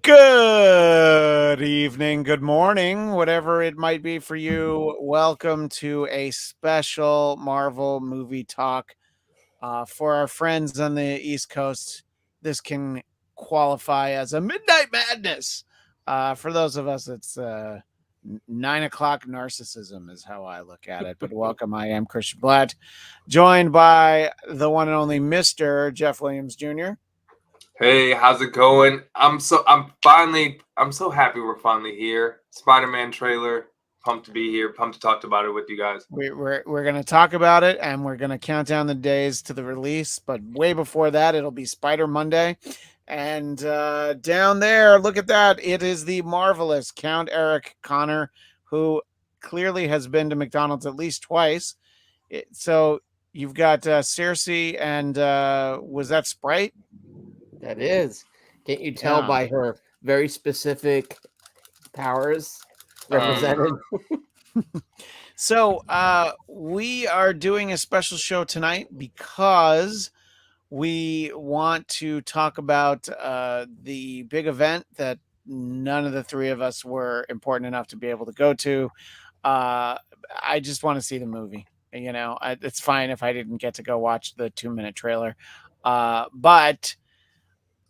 Good evening, good morning, whatever it might be for you. Welcome to a special Marvel movie talk. For our friends on the East Coast, this can qualify as a midnight madness. For those of us, it's 9 o'clock narcissism, is how I look at it. But welcome, I am Christian Bladt, joined by the one and only Mr. Jeff Williams Jr. Hey, how's it going? I'm so happy we're finally here. Spider-Man trailer. Pumped to be here. Pumped to talk about it with you guys. We're going to talk about it, and we're going to count down the days to the release. But way before that, it'll be Spider Monday. And down there, look at that. It is the marvelous Count Eric Connor, who clearly has been to McDonald's at least twice. So you've got Cersei and was that Sprite? That is. Can't you tell Yeah. by her very specific powers Um, represented? So we are doing a special show tonight because we want to talk about the big event that none of the three of us were important enough to be able to go to. I just want to see the movie. It's fine if I didn't get to go watch the 2-minute trailer. But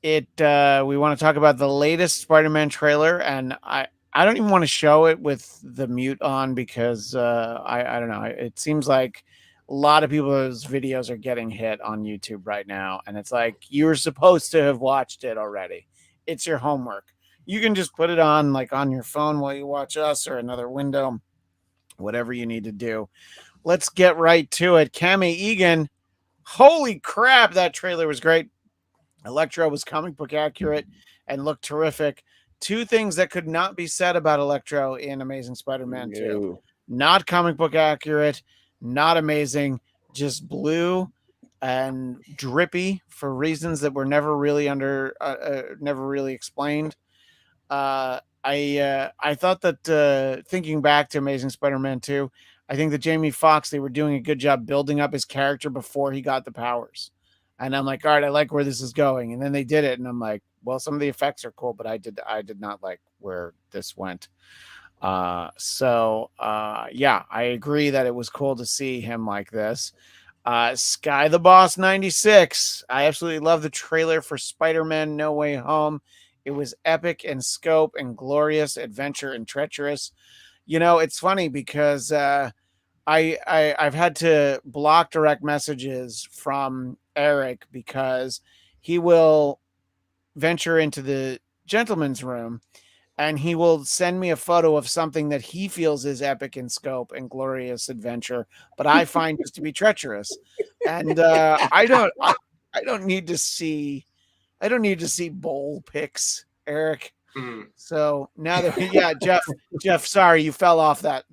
we want to talk about the latest Spider-Man trailer, and I don't even want to show it with the mute on because I don't know. It seems like a lot of people's videos are getting hit on YouTube right now, and it's like you're supposed to have watched it already. It's your homework. You can just put it on like on your phone while you watch us or another window, whatever you need to do. Let's get right to it. Cammy Egan, holy crap, that trailer was great. Electro was comic book accurate and looked terrific. Two things that could not be said about Electro in Amazing Spider-Man 2. Not comic book accurate, not amazing, just blue and drippy for reasons that were never really never really explained. I thought that thinking back to Amazing Spider-Man 2, I think that Jamie Foxx, they were doing a good job building up his character before he got the powers. And I'm like, all right, I like where this is going. And then they did it, and I'm like, well, some of the effects are cool, but I did not like where this went. Yeah, I agree that it was cool to see him like this. Sky the Boss 96. I absolutely love the trailer for Spider-Man No Way Home. It was epic in scope and glorious, adventure and treacherous. It's funny because I've had to block direct messages from Eric because he will venture into the gentleman's room and he will send me a photo of something that he feels is epic in scope and glorious adventure, but I find just to be treacherous. And I don't need to see bowl pics, Eric. mm, So now that yeah, Jeff, sorry you fell off that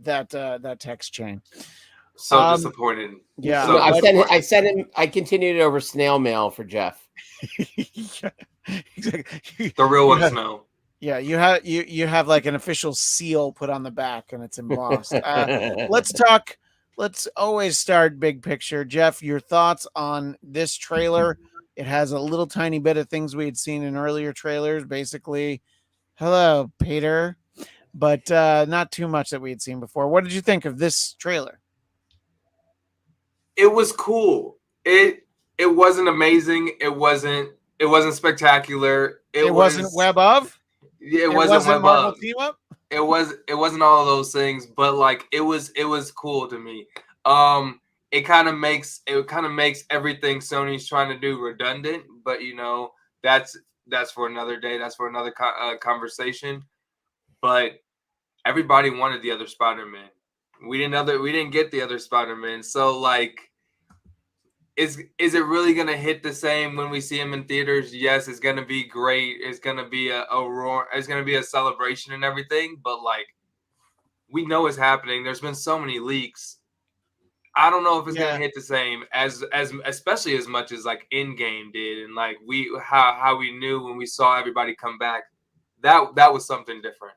text chain. so disappointed. Yeah, So I sent him. I continued it over snail mail for Jeff. yeah, exactly. the real You ones have, know. yeah, you have like an official seal put on the back and it's embossed. Let's always start big picture. Jeff, your thoughts on this trailer? It has a little tiny bit of things we had seen in earlier trailers. Basically, hello, Peter, but not too much that we had seen before. What did you think of this trailer? It was cool. It wasn't amazing. It wasn't spectacular. It wasn't Web of. It It wasn't wasn't web Marvel up. Team Up. It wasn't all of those things, but like it was cool to me. It kind of makes everything Sony's trying to do redundant, but that's that's for another day. That's for another conversation. But everybody wanted the other Spider-Man. We didn't get the other Spider-Man. So like, is it really gonna hit the same when we see him in theaters? Yes, it's gonna be great. It's gonna be a roar. It's gonna be a celebration and everything. But like, we know it's happening. There's been so many leaks. I don't know if it's gonna Yeah. hit the same as especially as much as like Endgame did, and like how we knew when we saw everybody come back. That was something different.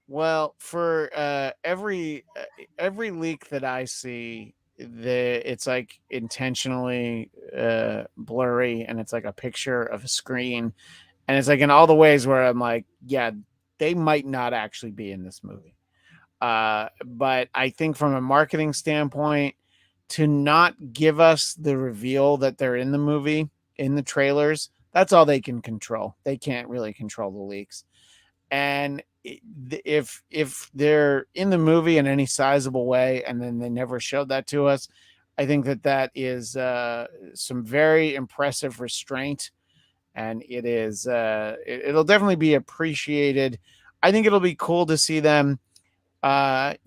Well, for every leak that I see, it's like intentionally blurry, and it's like a picture of a screen, And it's like in all the ways where I'm like, yeah, they might not actually be in this movie. But I think from a marketing standpoint, to not give us the reveal that they're in the movie in the trailers, that's all they can control. They can't really control the leaks. And if they're in the movie in any sizable way, and then they never showed that to us, I think that is some very impressive restraint, and it'll definitely be appreciated. I think it'll be cool to see them. I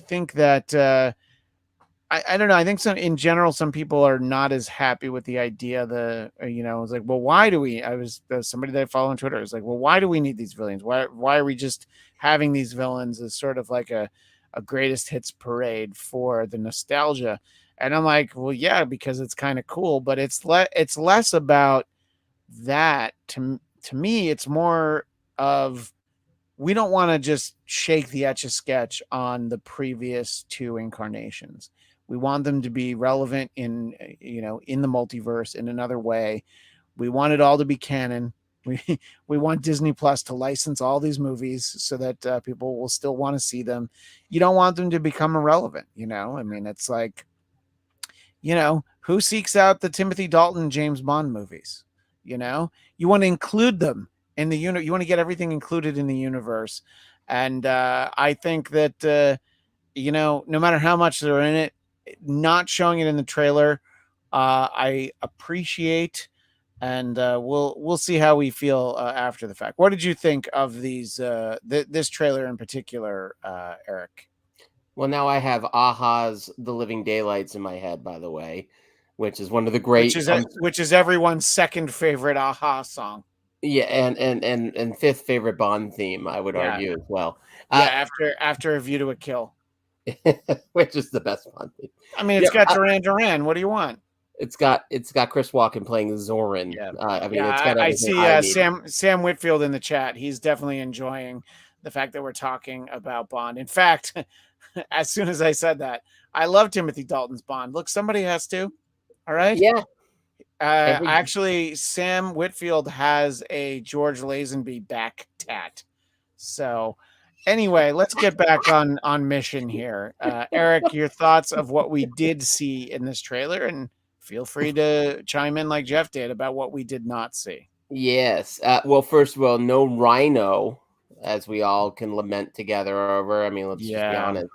think that I don't know. I think in general, some people are not as happy with the idea. It's like, well, why do we? Somebody that I follow on Twitter is like, well, why do we need these villains? Why are we just having these villains as sort of like a greatest hits parade for the nostalgia? And I'm like, well, yeah, because it's kind of cool, but it's less about that. To me, it's more of, we don't want to just shake the Etch-a-Sketch on the previous two incarnations. We want them to be relevant in the multiverse in another way. We want it all to be canon. We want Disney Plus to license all these movies so that people will still want to see them. You don't want them to become irrelevant. I mean, it's like, who seeks out the Timothy Dalton James Bond movies? You want to include them in the you want to get everything included in the universe. And I think that no matter how much they're in it, not showing it in the trailer, I appreciate, and we'll see how we feel after the fact. What did you think of these this trailer in particular, Eric? Well, now I have Aha's "The Living Daylights" in my head, by the way, which is one of the great, which is everyone's second favorite Aha song. Yeah, and fifth favorite Bond theme, I would argue as well. After A View to a Kill, which is the best Bond theme. I mean, it's got Duran Duran. What do you want? It's got Chris Walken playing Zorin. Yeah. It's got I see Sam Whitfield in the chat. He's definitely enjoying the fact that we're talking about Bond. In fact, as soon as I said that, I love Timothy Dalton's Bond. Look, somebody has to. All right. Yeah. Actually, Sam Whitfield has a George Lazenby back tat. So anyway, let's get back on mission here. Eric, your thoughts of what we did see in this trailer, and feel free to chime in like Jeff did about what we did not see. Yes. Well, first of all, no Rhino, as we all can lament together over. I mean, let's just be honest.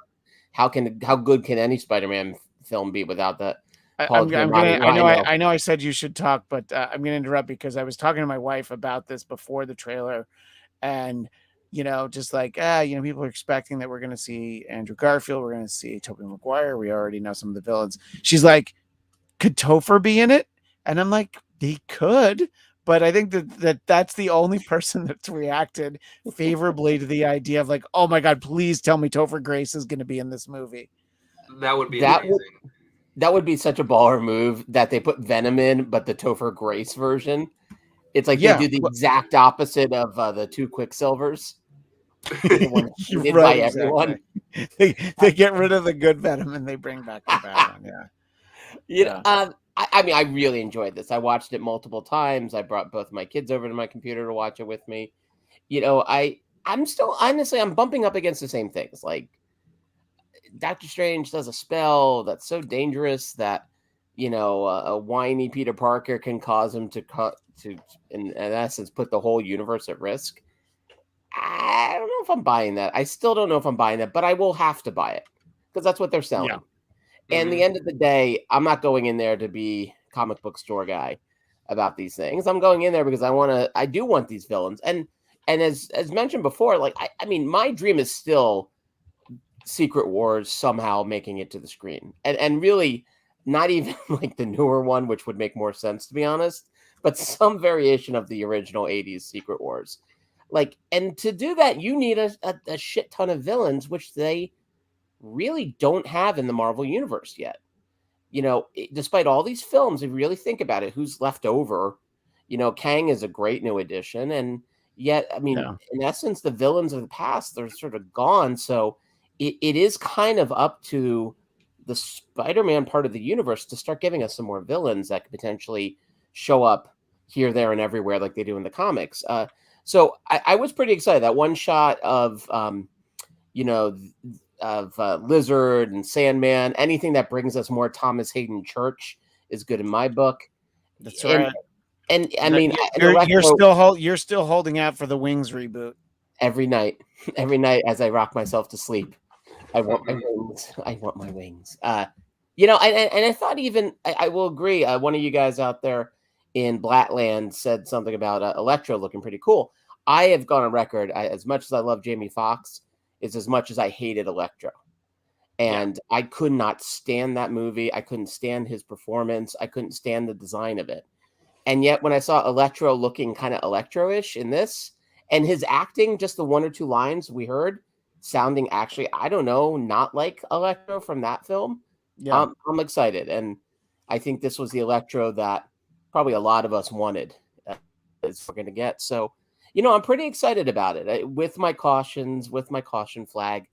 How good can any Spider-Man film be without that? I know I said you should talk, but I'm going to interrupt because I was talking to my wife about this before the trailer, and just like people are expecting that we're going to see Andrew Garfield, we're going to see Tobey Maguire. We already know some of the villains. She's like, could Topher be in it? And I'm like, he could, but I think that's the only person that's reacted favorably to the idea of like, oh my God, please tell me Topher Grace is going to be in this movie. That would be amazing. That would be such a baller move that they put Venom in, but the Topher Grace version. It's like they do the exact opposite of the two Quicksilvers. Right, by everyone. They get rid of the good Venom and they bring back the bad one. Yeah. I mean, I really enjoyed this. I watched it multiple times. I brought both my kids over to my computer to watch it with me. I'm still, honestly, I'm bumping up against the same things. Like, Doctor Strange does a spell that's so dangerous that a whiny Peter Parker can cause him to in essence put the whole universe at risk. I don't know if I'm buying that. I still don't know if I'm buying that, but I will have to buy it because that's what they're selling. Yeah. And the end of the day, I'm not going in there to be comic book store guy about these things. I'm going in there because I do want these villains. And as mentioned before, like I mean, my dream is still Secret Wars somehow making it to the screen, and really not even like the newer one, which would make more sense to be honest, but some variation of the original 80s Secret Wars. Like, and to do that, you need a shit ton of villains, which they really don't have in the Marvel universe yet. Despite all these films, if you really think about it, who's left over? Kang is a great new addition, and yet, I mean, in essence, the villains of the past, they're sort of gone. So it is kind of up to the Spider-Man part of the universe to start giving us some more villains that could potentially show up here, there, and everywhere like they do in the comics. So I was pretty excited. That one shot of you know, Lizard and Sandman, anything that brings us more Thomas Hayden Church is good in my book. That's And right. I mean, an You're still holding out for the Wings reboot. every night as I rock myself to sleep. I want my wings. I want my wings. And I thought even I will agree. One of you guys out there in Blattland said something about Electro looking pretty cool. I have gone on record. As much as I love Jamie Foxx, is as much as I hated Electro, and I could not stand that movie. I couldn't stand his performance. I couldn't stand the design of it. And yet, when I saw Electro looking kind of Electro-ish in this, and his acting, just the one or two lines we heard, sounding actually, I don't know, not like Electro from that film. Yeah. I'm excited, and I think this was the Electro that probably a lot of us wanted. Is we're going to get. So, I'm pretty excited about it. With my cautions, with my caution flag,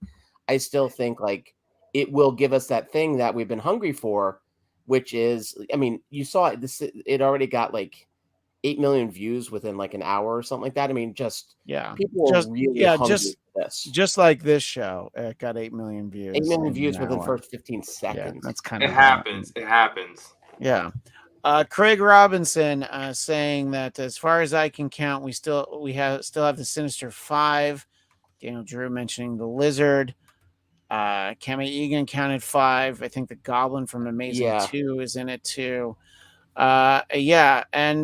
I still think like it will give us that thing that we've been hungry for, which is, I mean, you saw it. It already got like 8 million views within like an hour or something like that. I mean, people are really hungry for this. Just like this show, it got 8 million views. 8 million views within the first 15 seconds. Yeah, that's kind of it happens. It happens. Yeah. Craig Robinson saying that as far as I can count, we still have the Sinister Five. Daniel Drew mentioning the Lizard. Cami Egan counted 5. I think the Goblin from Amazing 2 is in it too. And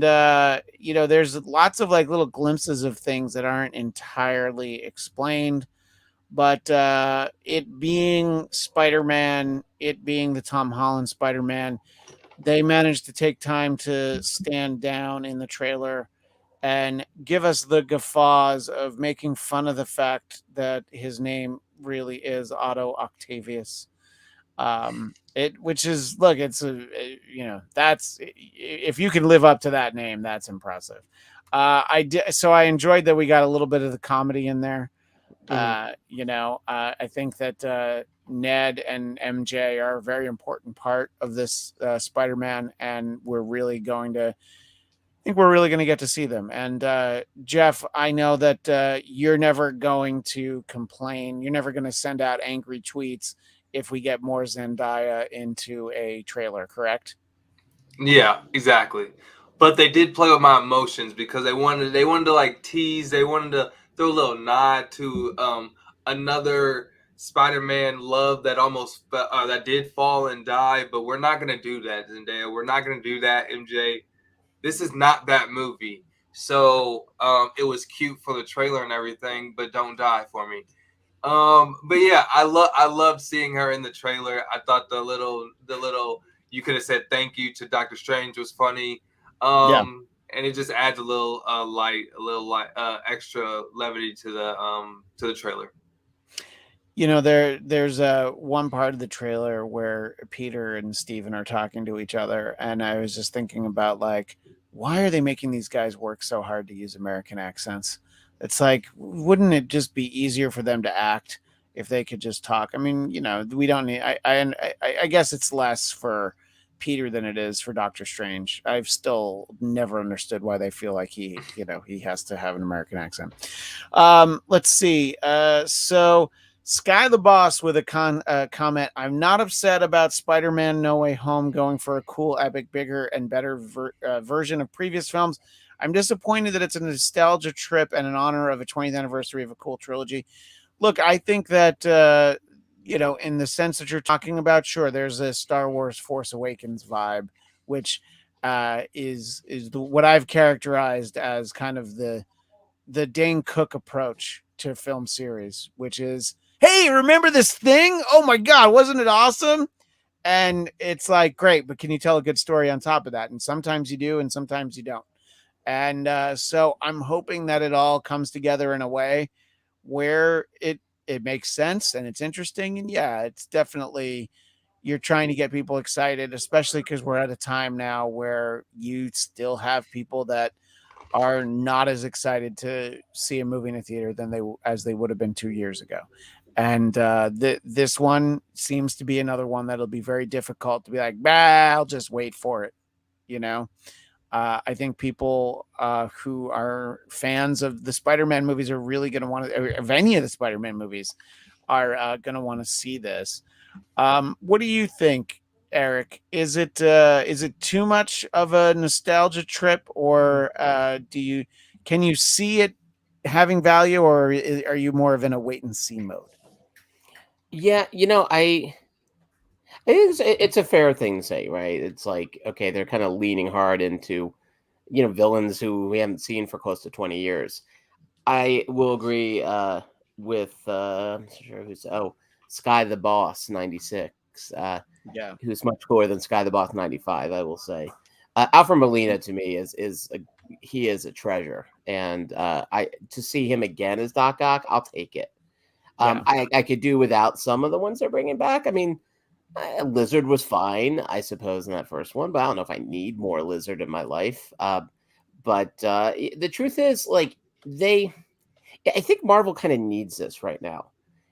there's lots of like little glimpses of things that aren't entirely explained, but it being Spider-Man, it being the Tom Holland Spider-Man, they managed to take time to stand down in the trailer and give us the guffaws of making fun of the fact that his name really is Otto Octavius. Which is, look, it's that's, if you can live up to that name, that's impressive. So I enjoyed that we got a little bit of the comedy in there. I think that Ned and MJ are a very important part of this Spider-Man, and we're really going to get to see them. And Jeff, I know that you're never going to complain. You're never going to send out angry tweets if we get more Zendaya into a trailer, correct? Yeah, exactly. But they did play with my emotions because they wanted to like tease, they wanted to throw a little nod to another Spider-Man love that that did fall and die. But we're not gonna do that, Zendaya. We're not gonna do that, MJ. This is not that movie. So it was cute for the trailer and everything, but don't die for me. But yeah, I love seeing her in the trailer. I thought the little you could have said thank you to Doctor Strange was funny. And it just adds a little extra levity to the trailer. There's one part of the trailer where Peter and Steven are talking to each other, and I was just thinking about, like, why are they making these guys work so hard to use American accents? It's like, wouldn't it just be easier for them to act if they could just talk? I mean, we don't need. I guess it's less for Peter than it is for Doctor Strange. I've still never understood why they feel like he has to have an American accent. Let's see. So Sky the Boss with a comment. I'm not upset about Spider-Man No Way Home going for a cool, epic, bigger, and better version of previous films. I'm disappointed that it's a nostalgia trip and in honor of a 20th anniversary of a cool trilogy. Look, I think that, in the sense that you're talking about, sure, there's a Star Wars Force Awakens vibe, which is what I've characterized as kind of the Dane Cook approach to a film series, which is, hey, remember this thing? Oh my God, wasn't it awesome? And it's like, great, but can you tell a good story on top of that? And sometimes you do, and sometimes you don't. And so I'm hoping that it all comes together in a way where it makes sense and it's interesting. And yeah, it's definitely, you're trying to get people excited, especially because we're at a time now where you still have people that are not as excited to see a movie in a theater as they would have been 2 years ago. And this one seems to be another one that'll be very difficult to be like, bah, I'll just wait for it, I think people who are fans of the Spider-Man movies are really going to want to, of any of the Spider-Man movies, are going to want to see this. What do you think, Eric? Is it too much of a nostalgia trip, or can you see it having value, or are you more of in a wait and see mode? Yeah, I think it's a fair thing to say, right? It's like, okay, they're kind of leaning hard into, villains who we haven't seen for close to 20 years. I will agree with I'm not sure who's Sky the Boss 96, Yeah, who's much cooler than Sky the Boss 95. I will say, Alfred Molina to me he is a treasure, and I to see him again as Doc Ock, I'll take it. yeah. I could do without some of the ones they're bringing back. I mean, Lizard was fine, I suppose, in that first one, but I don't know if I need more Lizard in my life. But the truth is, like, I think Marvel kind of needs this right now.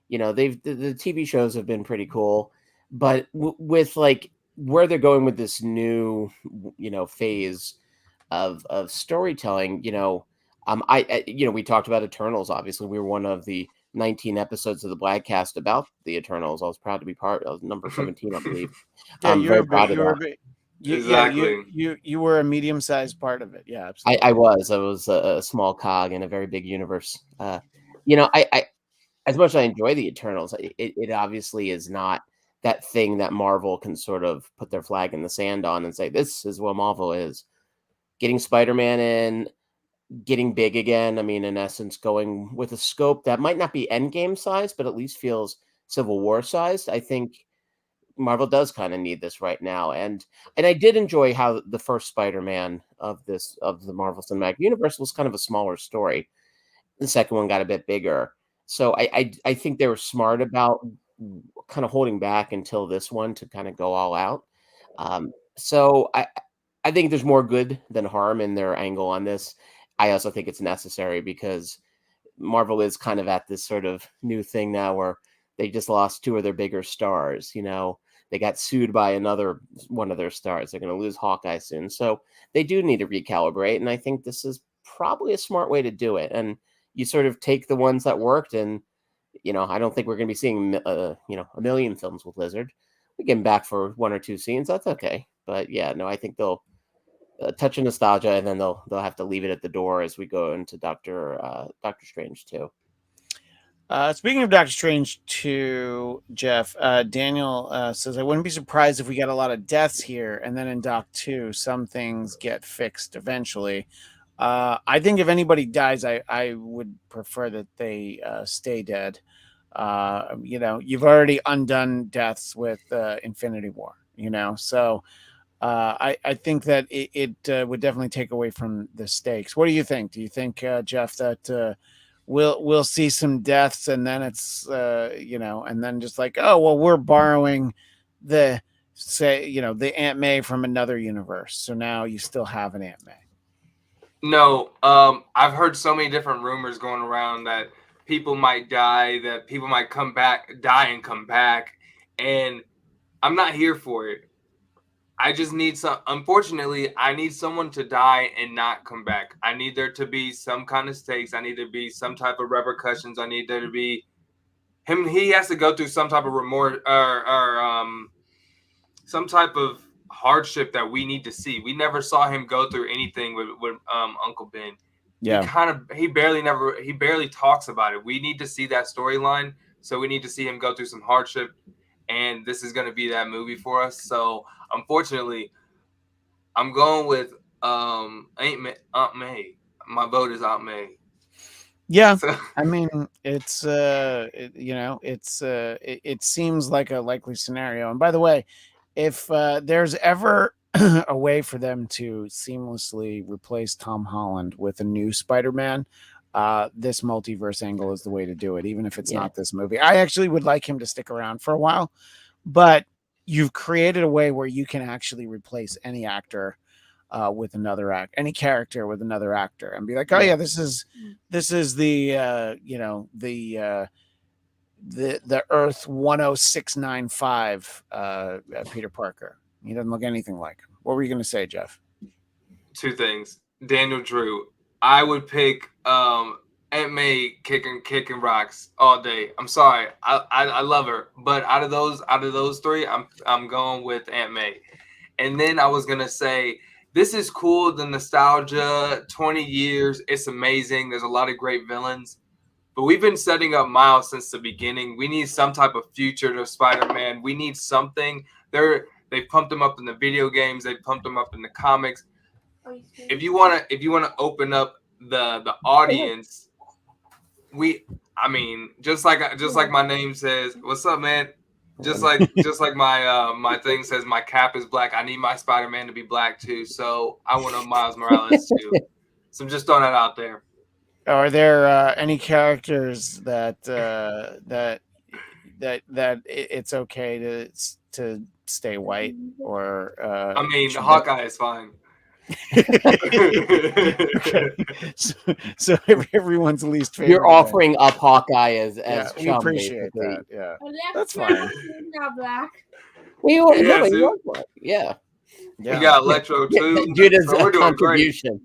The TV shows have been pretty cool, but with like where they're going with this new, phase of storytelling, we talked about Eternals. Obviously, we were one of the 19 episodes of the Blackcast about the Eternals. I was proud to be part of number 17, I believe. Yeah, I'm very proud of that. Exactly. You were a medium sized part of it. Yeah, I, absolutely. I was. I was a small cog in a very big universe. I as much as I enjoy the Eternals, it obviously is not that thing that Marvel can sort of put their flag in the sand on and say, this is what Marvel is. Getting Spider-Man in, getting big again. I mean, in essence, going with a scope that might not be Endgame sized, but at least feels Civil War sized. I think Marvel does kind of need this right now. And I did enjoy how the first Spider-Man of the Marvel Cinematic Universe was kind of a smaller story. The second one got a bit bigger. So I think they were smart about kind of holding back until this one to kind of go all out. So I think there's more good than harm in their angle on this. I also think it's necessary because Marvel is kind of at this sort of new thing now where they just lost two of their bigger stars. They got sued by another one of their stars. They're going to lose Hawkeye soon. So they do need to recalibrate. And I think this is probably a smart way to do it. And you sort of take the ones that worked. And, I don't think we're going to be seeing, a million films with Lizard. We get him back for one or two scenes. That's okay. But yeah, no, I think they'll touch of nostalgia, and then they'll have to leave it at the door as we go into Doctor Strange too. Speaking of Doctor Strange 2, Jeff, Daniel says, I wouldn't be surprised if we get a lot of deaths here, and then in Doc 2, some things get fixed eventually. I think if anybody dies, I would prefer that they stay dead. You've already undone deaths with Infinity War, so I think that it would definitely take away from the stakes. What do you think? Do you think, Jeff, that we'll see some deaths, and then it's and then just like, oh well, we're borrowing the the Aunt May from another universe, so now you still have an Aunt May. No, I've heard so many different rumors going around that people might die, that people might die and come back, and I'm not here for it. I just need unfortunately, I need someone to die and not come back. I need there to be some kind of stakes. I need there to be some type of repercussions. I need there to be him. He has to go through some type of remorse or some type of hardship that we need to see. We never saw him go through anything with Uncle Ben. Yeah. He barely talks about it. We need to see that storyline. So we need to see him go through some hardship. And this is going to be that movie for us. So unfortunately, I'm going with Aunt May. My vote is Aunt May. Yeah, So, I mean, it's it seems like a likely scenario. And by the way, if there's ever a way for them to seamlessly replace Tom Holland with a new Spider-Man, this multiverse angle is the way to do it, even if it's Yeah. not this movie. I actually would like him to stick around for a while, but you've created a way where you can actually replace any actor with another any character with another actor, and be like, oh yeah, this is the the Earth 10695 Peter Parker. He doesn't look anything like him. What were you going to say, Jeff? Two things. Daniel Drew. I would pick Aunt May kicking rocks all day. I'm sorry. I love her. But out of those three, I'm going with Aunt May. And then I was gonna say, this is cool, the nostalgia, 20 years, it's amazing. There's a lot of great villains. But we've been setting up Miles since the beginning. We need some type of future to Spider-Man. We need something. They pumped him up in the video games. They pumped him up in the comics. If you wanna open up the audience, just like my name says, what's up, man? Just like my thing says, my cap is black. I need my Spider-Man to be black too. So I want a Miles Morales too. So I'm just throwing that out there. Are there any characters that it's okay to stay white, or Hawkeye is fine. Okay. So everyone's least favorite. You're offering up Hawkeye as we chum, appreciate basically. that. Yeah, That's fine. Not black. You are black. Yeah. You got Electro too. Judah's So we're doing contribution.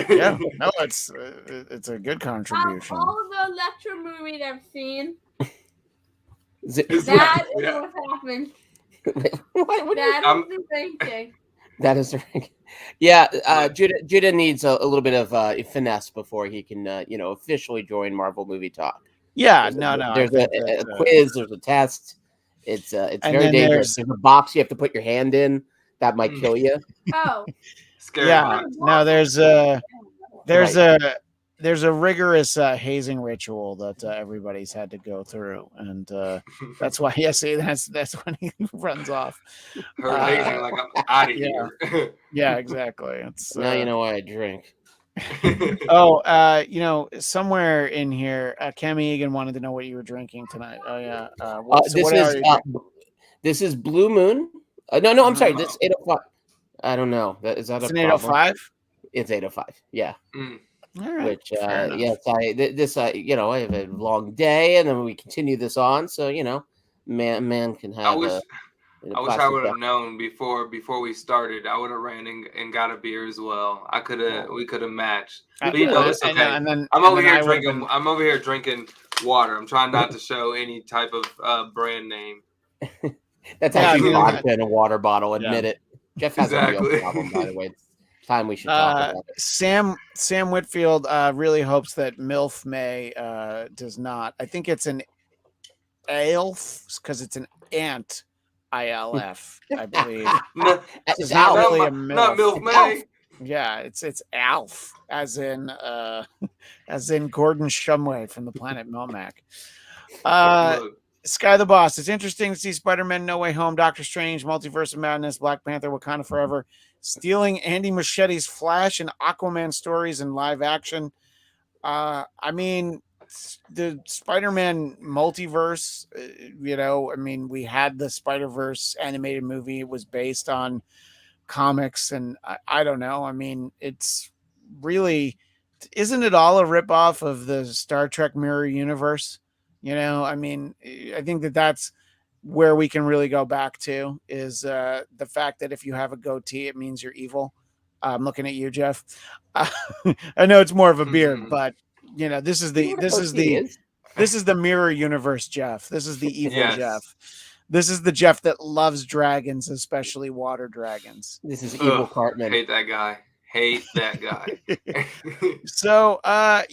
Yeah, no, it's a good contribution. All the Electro movies I've seen, That is what happened. That is the same thing. That is right. Yeah, Judah needs a little bit of finesse before he can, officially join Marvel Movie Talk. Yeah, There's a quiz. There's a test. It's very dangerous. There's a box you have to put your hand in that might kill you. Oh, scary. Yeah, no, there's a rigorous hazing ritual that everybody's had to go through, and that's why. Yeah, see, that's when he runs off. Her hazing, like, I'm out of here. Yeah, exactly. It's now you know why I drink. Somewhere in here, Cam Egan wanted to know what you were drinking tonight. Oh yeah, this is Blue Moon. No, I'm sorry. This is 805. I don't know. Is that it's a an 805? It's 805. Yeah. All right. Which yes, I have a long day, and then we continue this on. So man can have. I wish I would have known before we started. I would have ran and got a beer as well. We could have matched. But it's okay. I'm over here drinking water. I'm trying not to show any type of brand name. That's actually vodka in a water bottle. Admit it. Jeff has a real Exactly. problem, by the way. It's time we should talk about it. Sam Whitfield really hopes that MILF May does not. I think it's an ALF because it's an ant. ILF, I believe. It's not Alf. really a MILF. Not MILF May. Yeah, it's Alf, as in Gordon Shumway from the planet Melmac. Sky the Boss. It's interesting to see Spider-Man No Way Home, Doctor Strange, Multiverse of Madness, Black Panther, Wakanda Forever, stealing Andy Muschietti's Flash and Aquaman stories in live action. The Spider-Man multiverse, we had the Spider-Verse animated movie. It was based on comics, and I don't know. I mean, it's really, isn't it all a ripoff of the Star Trek Mirror Universe? I think that's where we can really go back to is the fact that if you have a goatee, it means you're evil. I'm looking at you, Jeff. I know it's more of a beard, but this is the mirror universe Jeff. This is the evil Jeff. This is the Jeff that loves dragons, especially water dragons. This is evil Cartman. Hate that guy. So I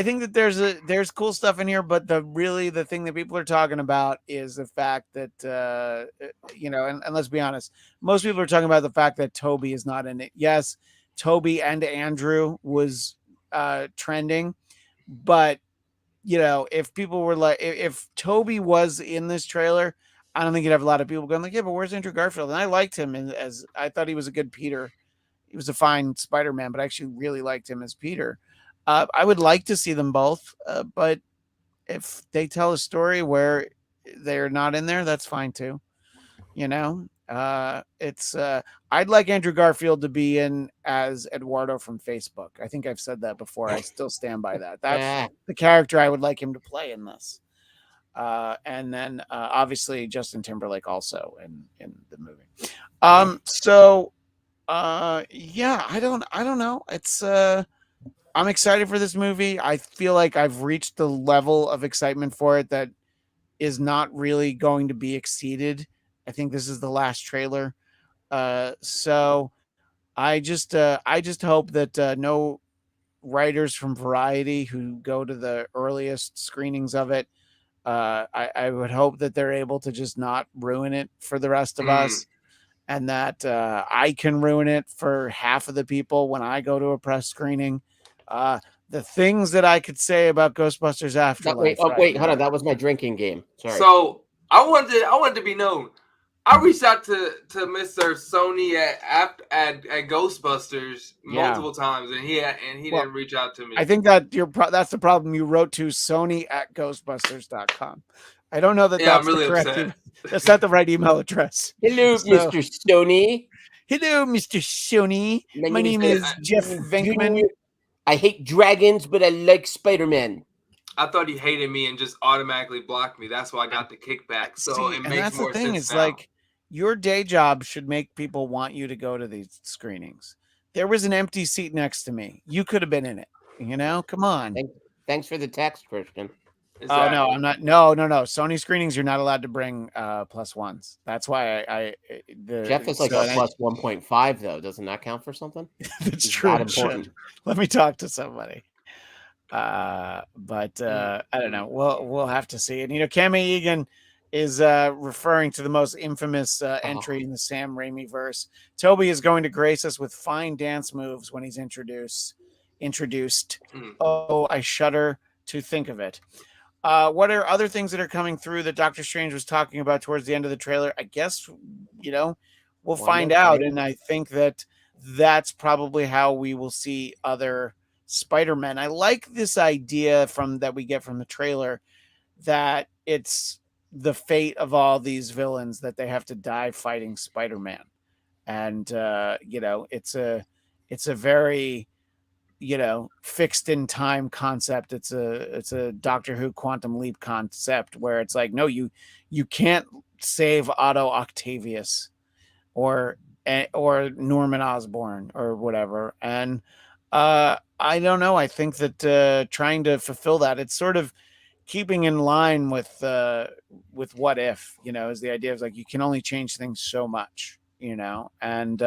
think that there's cool stuff in here, but the thing that people are talking about is the fact that and let's be honest, most people are talking about the fact that Toby is not in it. Yes, Toby and Andrew was trending. But if people were like, if Toby was in this trailer, I don't think you'd have a lot of people going like, yeah, but where's Andrew Garfield? And I liked him as I thought he was a good Peter. He was a fine Spider-Man, but I actually really liked him as Peter. I would like to see them both, but if they tell a story where they're not in there, that's fine too. I'd like Andrew Garfield to be in as Eduardo from Facebook. I think I've said that before. I still stand by that. That's the character I would like him to play in this. And then obviously Justin Timberlake also in the movie. So Yeah, I don't know. It's I'm excited for this movie. I feel like I've reached the level of excitement for it that is not really going to be exceeded. I think this is the last trailer. So I just hope that no writers from Variety who go to the earliest screenings of it, I would hope that they're able to just not ruin it for the rest of us, and that I can ruin it for half of the people when I go to a press screening. Uh, the things that I could say about Ghostbusters Afterlife right Wait, hold now. on. That was my drinking game. Sorry. So I wanted to be known. I reached out to Mr. Sony at Ghostbusters multiple times, and he Well, didn't reach out to me. I think that that's the problem. You wrote to Sony at ghostbusters.com. I don't know that Yeah, I'm that's the really correct upset. that's not the right email address. Hello, So, Mr. Stoney. hello, Mr. Sony. My name is is Jeff Venkman. Junior. I hate dragons, but I like Spider-Man. I thought he hated me and just automatically blocked me. That's why I got the kickback. So See, it and makes that's the more thing sense is now. like your day job should make people want you to go to these screenings. There was an empty seat next to me. You could have been in it. You know, come on. Thanks for the text, Christian. Exactly. Oh no, I'm not. No. Sony screenings, you're not allowed to bring plus ones. That's why Jeff is like a plus 1.5 though. Doesn't that count for something? That's Is true. that It important? should. Let me talk to somebody. But I don't know. We'll have to see. And Kami Egan is referring to the most infamous entry in the Sam Raimi verse. Toby is going to grace us with fine dance moves when he's introduced. Oh, I shudder to think of it. What are other things that are coming through that Doctor Strange was talking about towards the end of the trailer? I guess we'll find out, and I think that that's probably how we will see other Spider-Man. I like this idea that we get from the trailer that it's the fate of all these villains that they have to die fighting Spider-Man, and it's a very fixed in time concept. It's a Doctor Who quantum leap concept where it's like, no, you can't save Otto Octavius or Norman Osborn or whatever. And I don't know. I think that trying to fulfill that, it's sort of keeping in line with What If, is the idea of like you can only change things so much, and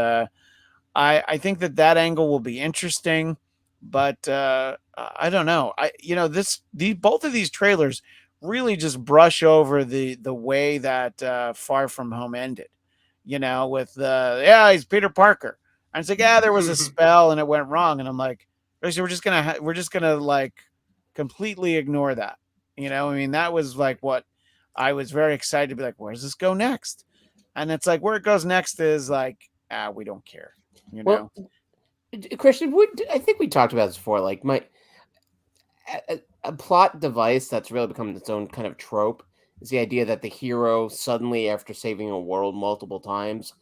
I think that angle will be interesting, but I don't know. Both of these trailers really just brush over the way that Far From Home ended. With he's Peter Parker, and it's like there was a spell and it went wrong, and I'm like, so we're just gonna like completely ignore that. That was like what I was very excited to be like, where does this go next? And it's like where it goes next is like, we don't care. Well, Christian, I think we talked about this before. Like a plot device that's really become its own kind of trope is the idea that the hero suddenly, after saving a world multiple times,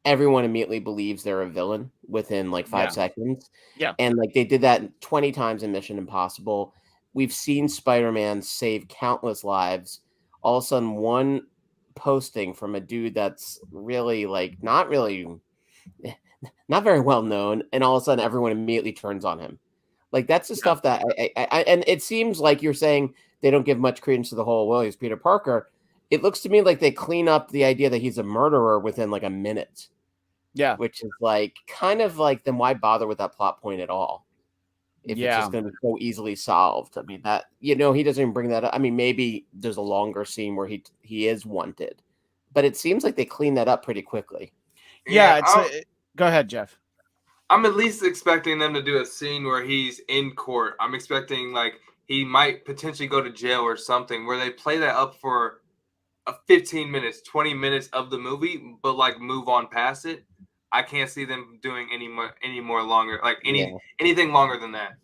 everyone immediately believes they're a villain within like 5 seconds. Yeah. And like they did that 20 times in Mission Impossible. We've seen Spider-Man save countless lives. All of a sudden, one posting from a dude that's really like not very well known, and all of a sudden everyone immediately turns on him. Like that's the stuff that I and it seems like you're saying they don't give much credence to the whole, well, he's Peter Parker. It looks to me like they clean up the idea that he's a murderer within like a minute. Yeah. Which is like kind of like, then why bother with that plot point at all? If it's just going to be so easily solved. I mean, that, he doesn't even bring that up. I mean, maybe there's a longer scene where he is wanted, but it seems like they clean that up pretty quickly. Yeah. Go ahead, Jeff. I'm at least expecting them to do a scene where he's in court. I'm expecting like he might potentially go to jail or something where they play that up for 15 minutes, 20 minutes of the movie, but like move on past it. I can't see them doing any more longer, like anything longer than that.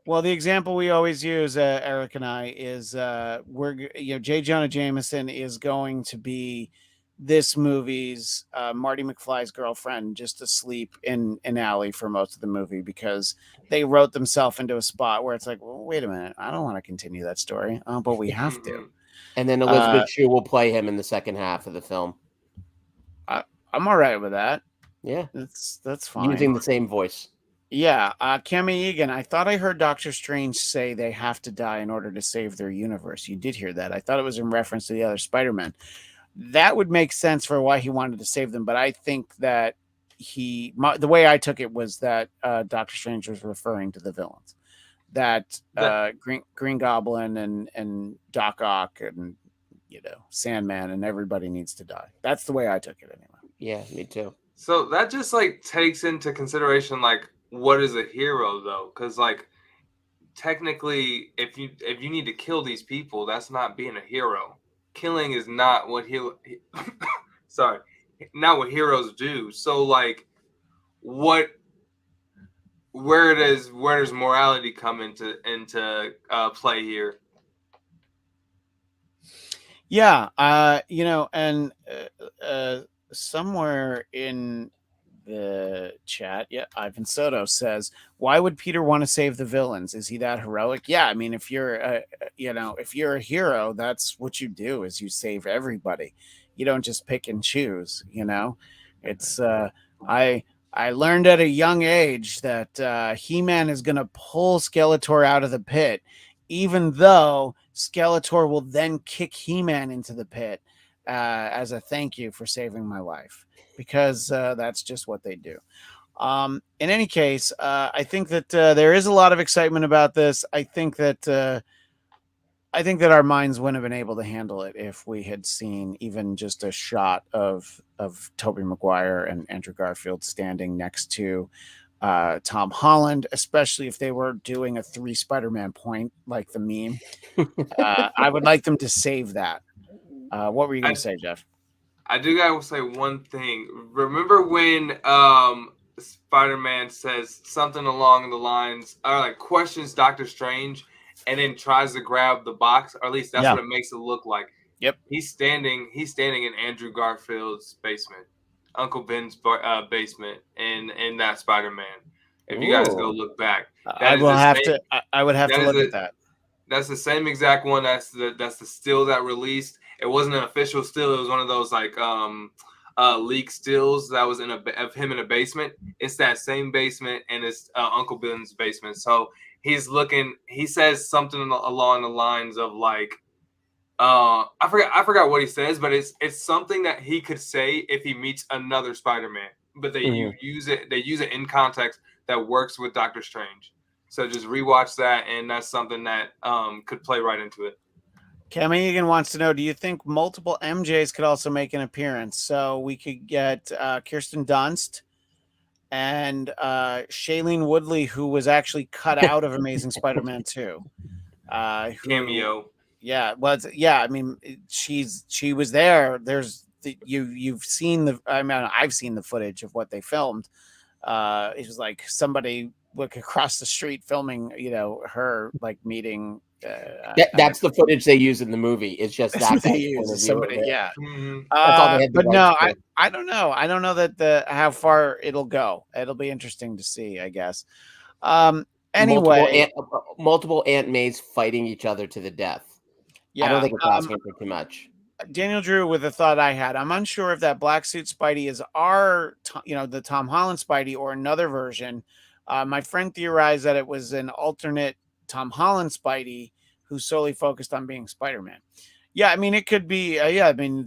Well, the example we always use, Eric and I, is J. Jonah Jameson is going to be this movie's Marty McFly's girlfriend, just asleep in an alley for most of the movie because they wrote themselves into a spot where it's like, well, wait a minute, I don't want to continue that story, but we have to. And then Elizabeth Shue will play him in the second half of the film. I'm all right with that. Yeah, That's fine. using the same voice. Yeah, Cami Egan, I thought I heard Doctor Strange say they have to die in order to save their universe. You did hear that. I thought it was in reference to the other Spider-Man. That would make sense for why he wanted to save them, but I think that the way I took it was that Doctor Strange was referring to the villains. That Green Goblin and Doc Ock and Sandman and everybody needs to die. That's the way I took it anyway. Yeah, me too. So that just like takes into consideration like what is a hero though, because like technically, if you need to kill these people, that's not being a hero. Killing is not what sorry, not what heroes do. So like, where does morality come into play here? Yeah, and somewhere in the chat, yeah, Ivan Soto says, "Why would Peter want to save the villains? Is he that heroic?" Yeah, I mean, if you're if you're a hero, that's what you do, is you save everybody. You don't just pick and choose. It's I learned at a young age that He-Man is going to pull Skeletor out of the pit, even though Skeletor will then kick He-Man into the pit as a thank you for saving my life, because that's just what they do. In any case, I think that there is a lot of excitement about this. I think that our minds wouldn't have been able to handle it if we had seen even just a shot of Tobey Maguire and Andrew Garfield standing next to Tom Holland, especially if they were doing a 3 Spider-Man point like the meme. I would like them to save that. What were you going to say, Jeff? I do gotta say one thing. Remember when Spider-Man says something along the lines, or like questions Doctor Strange, and then tries to grab the box, or at least that's what it makes it look like. Yep. He's standing in Andrew Garfield's basement, Uncle Ben's basement, in that Spider-Man. If you guys go look back, I would have to look at that. That's the same exact one. That's the still that released. It wasn't an official still. It was one of those like leak stills that was of him in a basement. It's that same basement, and it's Uncle Ben's basement. So he's looking. He says something along the lines of like, I forgot what he says, but it's something that he could say if he meets another Spider-Man. But they use it in context that works with Doctor Strange. So just rewatch that, and that's something that could play right into it. Cam Egan wants to know, do you think multiple MJs could also make an appearance? So we could get Kirsten Dunst and Shailene Woodley, who was actually cut out of Amazing Spider-Man 2. Cameo. Yeah, I mean, she was there. You've seen I've seen the footage of what they filmed. It was like somebody look across the street filming, her like meeting. That's the footage they use in the movie. It's just that they use somebody. Yeah. Mm-hmm. That's all they had but no, I don't know. I don't know that how far it'll go. It'll be interesting to see, I guess. Anyway, multiple Aunt Mays fighting each other to the death. Yeah, I don't think it's asking for too much. Daniel Drew with a thought I had. I'm unsure if that black suit Spidey is the Tom Holland Spidey or another version. My friend theorized that it was an alternate Tom Holland Spidey who solely focused on being Spider-Man. Yeah, I mean, it could be. I mean,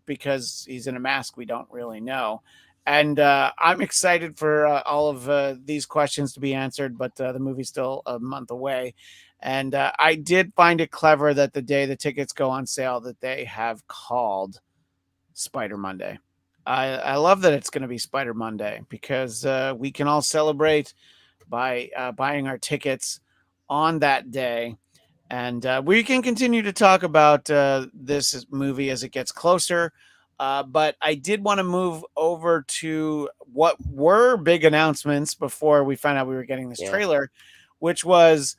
because he's in a mask, we don't really know. And I'm excited for all of these questions to be answered, but the movie's still a month away. And I did find it clever that the day the tickets go on sale that they have called Spider Monday. I love that it's going to be Spider Monday, because we can all celebrate by buying our tickets on that day. And we can continue to talk about this movie as it gets closer. But I did want to move over to what were big announcements before we found out we were getting this trailer, which was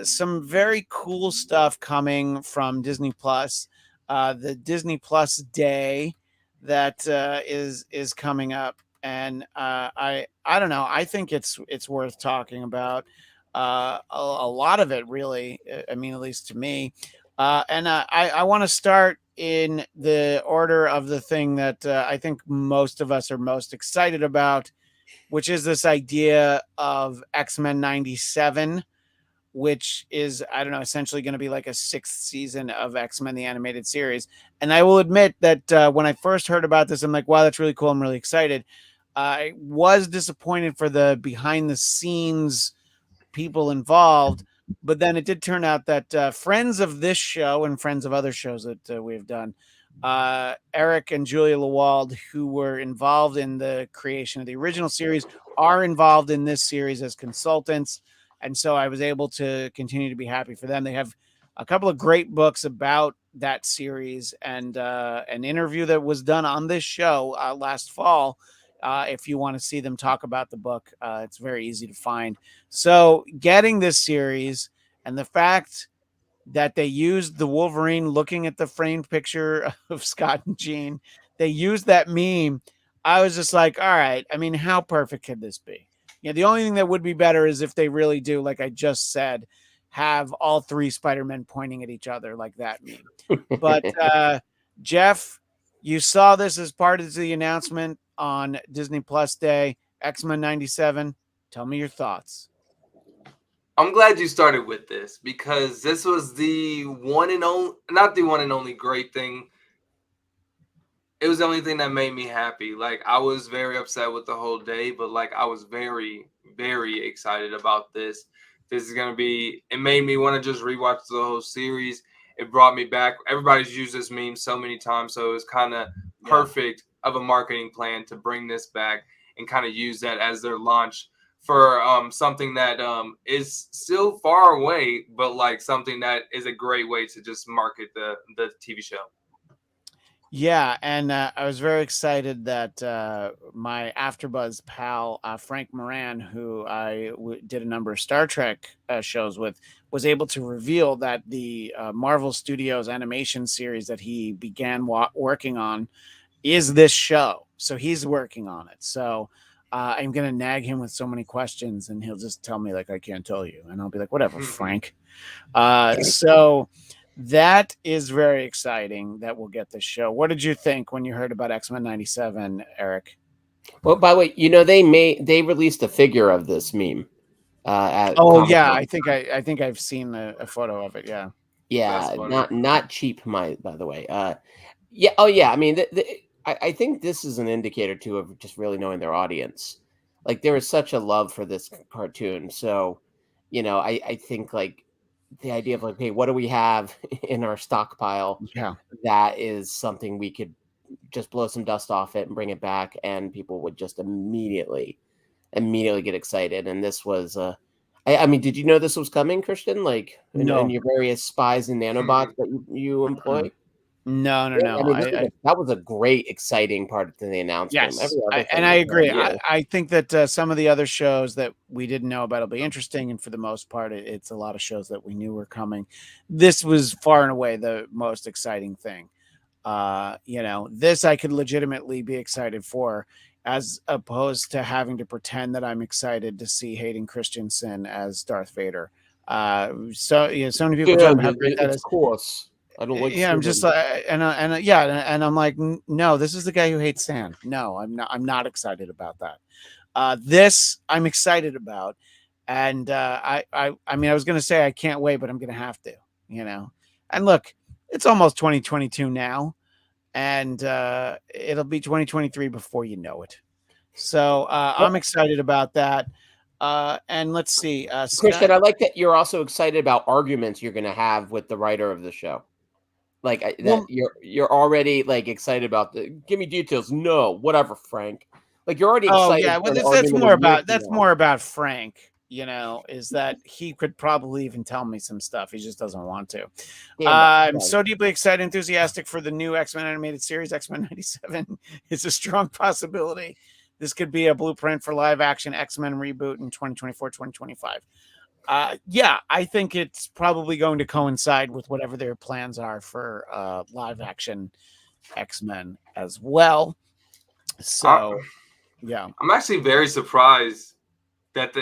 some very cool stuff coming from Disney Plus. The Disney Plus Day that is coming up, and I don't know. I think it's worth talking about. A lot of it, really. I mean, at least to me. And I want to start in the order of the thing that I think most of us are most excited about, which is this idea of X-Men 97, which is, I don't know, essentially going to be like a 6th season of X-Men, the animated series. And I will admit that when I first heard about this, I'm like, wow, that's really cool. I'm really excited. I was disappointed for the behind the scenes people involved, but then it did turn out that friends of this show and friends of other shows that we've done, Eric and Julia Lewald, who were involved in the creation of the original series, are involved in this series as consultants. And so I was able to continue to be happy for them. They have a couple of great books about that series, and an interview that was done on this show last fall. If you want to see them talk about the book, it's very easy to find. So getting this series and the fact that they used the Wolverine looking at the framed picture of Scott and Jean, they used that meme. I was just like, all right, I mean, how perfect could this be? Yeah, the only thing that would be better is if they really do, like I just said, have all 3 Spider-Men pointing at each other like that meme. But Jeff, you saw this as part of the announcement on Disney Plus Day, X-Men 97. Tell me your thoughts. I'm glad you started with this, because this was the one and only, not the one and only great thing. It was the only thing that made me happy. Like, I was very upset with the whole day, but like, I was very, very excited about this. This is going to be, it made me want to just rewatch the whole series. It brought me back. Everybody's used this meme so many times, so it was kind of perfect of a marketing plan to bring this back and kind of use that as their launch for something that is still far away, but like something that is a great way to just market the TV show. Yeah, and I was very excited that my AfterBuzz pal, Frank Moran, who I did a number of Star Trek shows with, was able to reveal that the Marvel Studios animation series that he began working on is this show. So he's working on it. So I'm going to nag him with so many questions, and he'll just tell me, like, I can't tell you. And I'll be like, whatever, Frank. So that is very exciting that we'll get this show. What did you think when you heard about X-Men 97, Eric? Well, by the way, you know, they released a figure of this meme. At Comic-Con. I think I've seen a photo of it. Yeah, not cheap. By the way, yeah. Oh yeah. I mean, I think this is an indicator too of just really knowing their audience. Like, there is such a love for this cartoon, so you know, I think like the idea of like, hey, what do we have in our stockpile? Yeah, that is something we could just blow some dust off it and bring it back, and people would just immediately get excited. And this was I mean, did you know this was coming, Christian? Like, no, in your various spies and nanobots that you employ? No. I mean, that was a great, exciting part of the announcement. Yes, I agree. I think that some of the other shows that we didn't know about will be interesting, and for the most part, it's a lot of shows that we knew were coming. This was far and away the most exciting thing. You know, this I could legitimately be excited for, as opposed to having to pretend that I'm excited to see Hayden Christensen as Darth Vader. So yeah, so many people talk about how great that is. Of course. I don't like. Yeah, I'm just like, and I'm like, no, this is the guy who hates sand. No, I'm not excited about that. This I'm excited about, and I mean, I was gonna say I can't wait, but I'm gonna have to, you know. And look, it's almost 2022 now, and it'll be 2023 before you know it. So I'm excited about that. And let's see, Christian, I like that you're also excited about arguments you're going to have with the writer of the show. Like that, you're already like excited about the. Give me details. No, whatever, Frank. Like, you're already excited. Oh yeah, well that's more about Frank. You know, is that he could probably even tell me some stuff. He just doesn't want to. I'm so deeply excited, enthusiastic for the new X-Men animated series. X-Men 97 is a strong possibility. This could be a blueprint for live action X-Men reboot in 2024, 2025. Yeah, I think it's probably going to coincide with whatever their plans are for live action X-Men as well. So, yeah, I'm actually very surprised that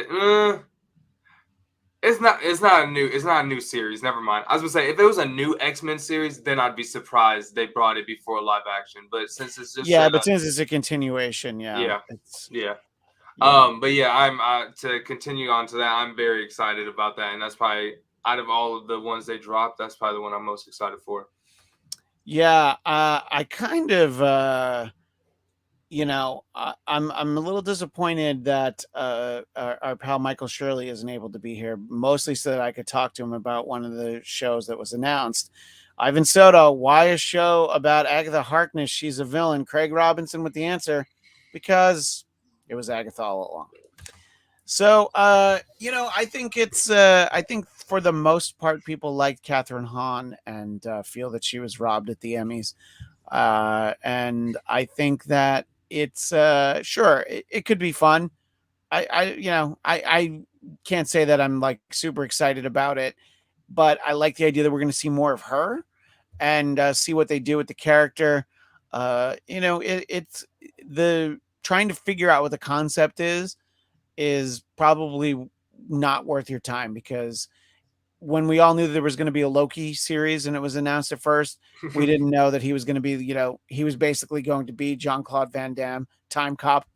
It's not a new series. Never mind. I was gonna say if it was a new X-Men series, then I'd be surprised they brought it before live action. But since it's just Yeah, but since it's a continuation, yeah. it's Yeah. yeah. But yeah, I'm to continue on to that. I'm very excited about that, and that's probably out of all of the ones they dropped, that's probably the one I'm most excited for. Yeah, I kind of I'm a little disappointed that our pal Michael Shirley isn't able to be here, mostly so that I could talk to him about one of the shows that was announced. Ivan Soto, why a show about Agatha Harkness? She's a villain. Craig Robinson with the answer, because it was Agatha all along. So, I think I think for the most part, people liked Catherine Hahn and feel that she was robbed at the Emmys. And I think that it's sure it could be fun. I can't say that I'm like super excited about it, but I like the idea that we're going to see more of her and see what they do with the character. It's the trying to figure out what the concept is probably not worth your time, because when we all knew there was going to be a Loki series and it was announced at first, we didn't know that he was going to be, he was basically going to be Jean-Claude Van Damme, Time Cop.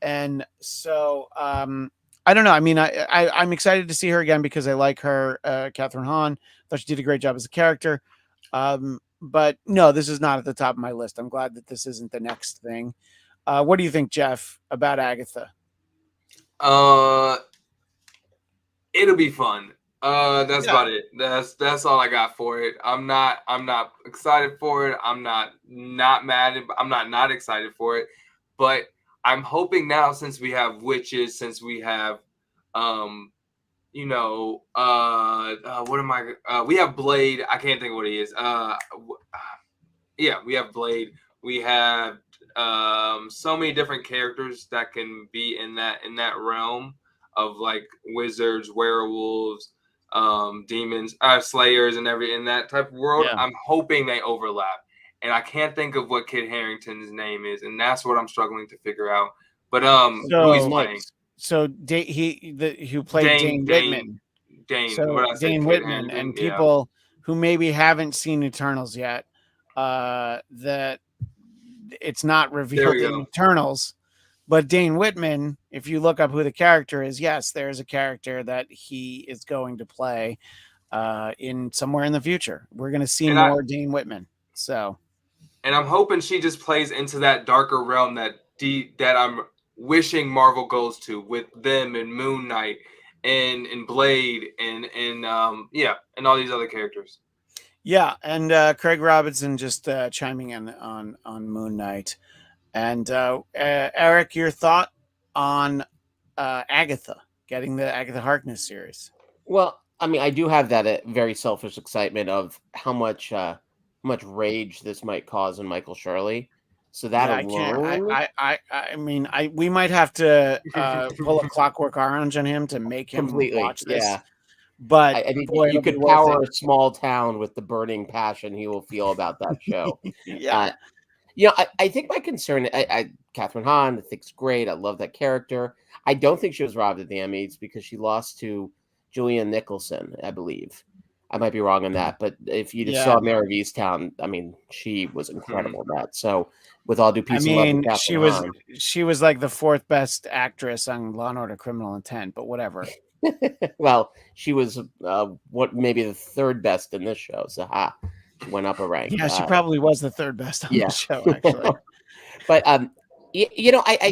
And so I don't know. I mean, I'm excited to see her again because I like her, Catherine Hahn. Thought she did a great job as a character. But no, this is not at the top of my list. I'm glad that this isn't the next thing. What do you think, Jeff, about Agatha? It'll be fun. That's about it. That's all I got for it. I'm not excited for it. I'm not mad. I'm not excited for it. But I'm hoping now, since we have witches, since we have, what am I? We have Blade. I can't think of what he is. Yeah, we have Blade. We have so many different characters that can be in that realm of like wizards, werewolves, demons, slayers, and in that type of world. Yeah. I'm hoping they overlap, and I can't think of what Kit Harington's name is, and that's what I'm struggling to figure out. But who he's playing? So who played Dane Whitman. So Dane Whitman, and people who maybe haven't seen Eternals yet, that it's not revealed in Eternals. But Dane Whitman, if you look up who the character is, yes, there's a character that he is going to play in somewhere in the future. We're going to see more Dane Whitman. So, and I'm hoping she just plays into that darker realm that I'm wishing Marvel goes to, with them and Moon Knight and Blade and all these other characters. Yeah, and Craig Robinson just chiming in on Moon Knight. And Eric, your thought on Agatha, getting the Agatha Harkness series? Well, I mean, I do have that very selfish excitement of how much rage this might cause in Michael Shirley. So that alone, I mean, we might have to pull a Clockwork Orange on him to make him watch this. Yeah. But I think you could power a small town with the burning passion he will feel about that show. Yeah. I think my concern, Catherine Hahn, I think it's great. I love that character. I don't think she was robbed at the Emmys because she lost to Julianne Nicholson, I believe. I might be wrong on that, but if you just saw Mare of Easttown, I mean, she was incredible in that. So, with all due peace and love to Catherine Hahn, she was like the 4th best actress on Law and Order: Criminal Intent, but whatever. Well, she was maybe the 3rd best in this show. So, she went up a rank. Yeah, she probably was the 3rd best on the show, actually. But I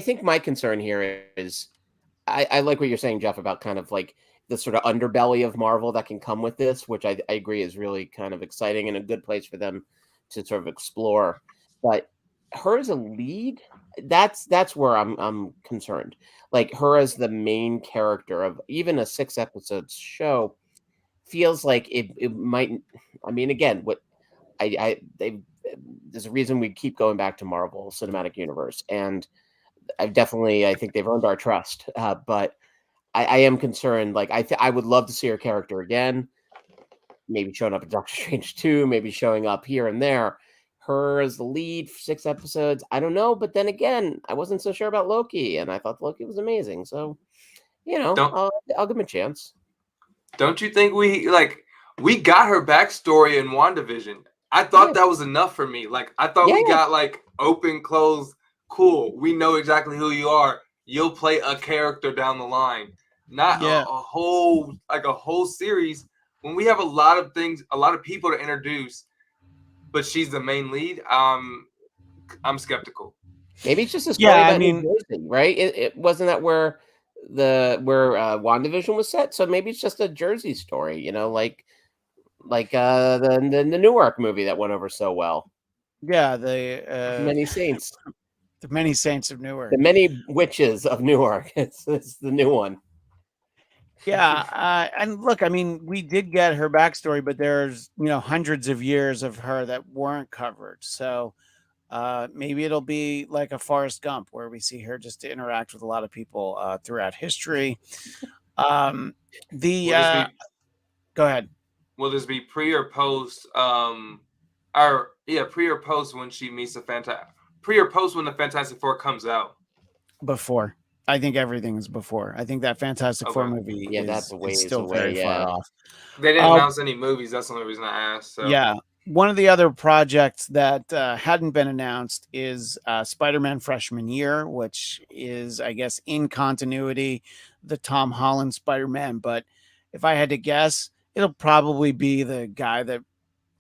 think my concern here is I like what you're saying, Jeff, about kind of like the sort of underbelly of Marvel that can come with this, which I agree is really kind of exciting and a good place for them to sort of explore. But her as a lead, that's where I'm concerned. Like her as the main character of even a 6-episode show feels like it might. I mean, again, what there's a reason we keep going back to Marvel Cinematic Universe, and I think they've earned our trust. But I am concerned. Like I would love to see her character again, maybe showing up in Doctor Strange 2, maybe showing up here and there. Her as the lead for 6 episodes, I don't know. But then again, I wasn't so sure about Loki, and I thought Loki was amazing. So, I'll give him a chance. Don't you think we got her backstory in WandaVision? I thought that was enough for me. Like I thought we got like open, close, cool. We know exactly who you are. You'll play a character down the line, not a whole series. When we have a lot of things, a lot of people to introduce, but she's the main lead. I'm skeptical. Maybe it's just a story about New Jersey, right? It wasn't that where WandaVision was set, so maybe it's just a Jersey story, you know, like the Newark movie that went over so well. Yeah, the Many Saints. The Many Saints of Newark. The Many Witches of Newark. It's the new one. Yeah, and look, I mean, we did get her backstory, but there's hundreds of years of her that weren't covered. So maybe it'll be like a Forrest Gump, where we see her just to interact with a lot of people throughout history. Go ahead. Will this be pre or post? Pre or post when she meets pre or post when the Fantastic Four comes out? Before. I think everything is before. I think that Fantastic Four movie is still very far off. They didn't announce any movies. That's the only reason I asked. So. Yeah. One of the other projects that hadn't been announced is Spider-Man Freshman Year, which is, I guess, in continuity, the Tom Holland Spider-Man. But if I had to guess, it'll probably be the guy that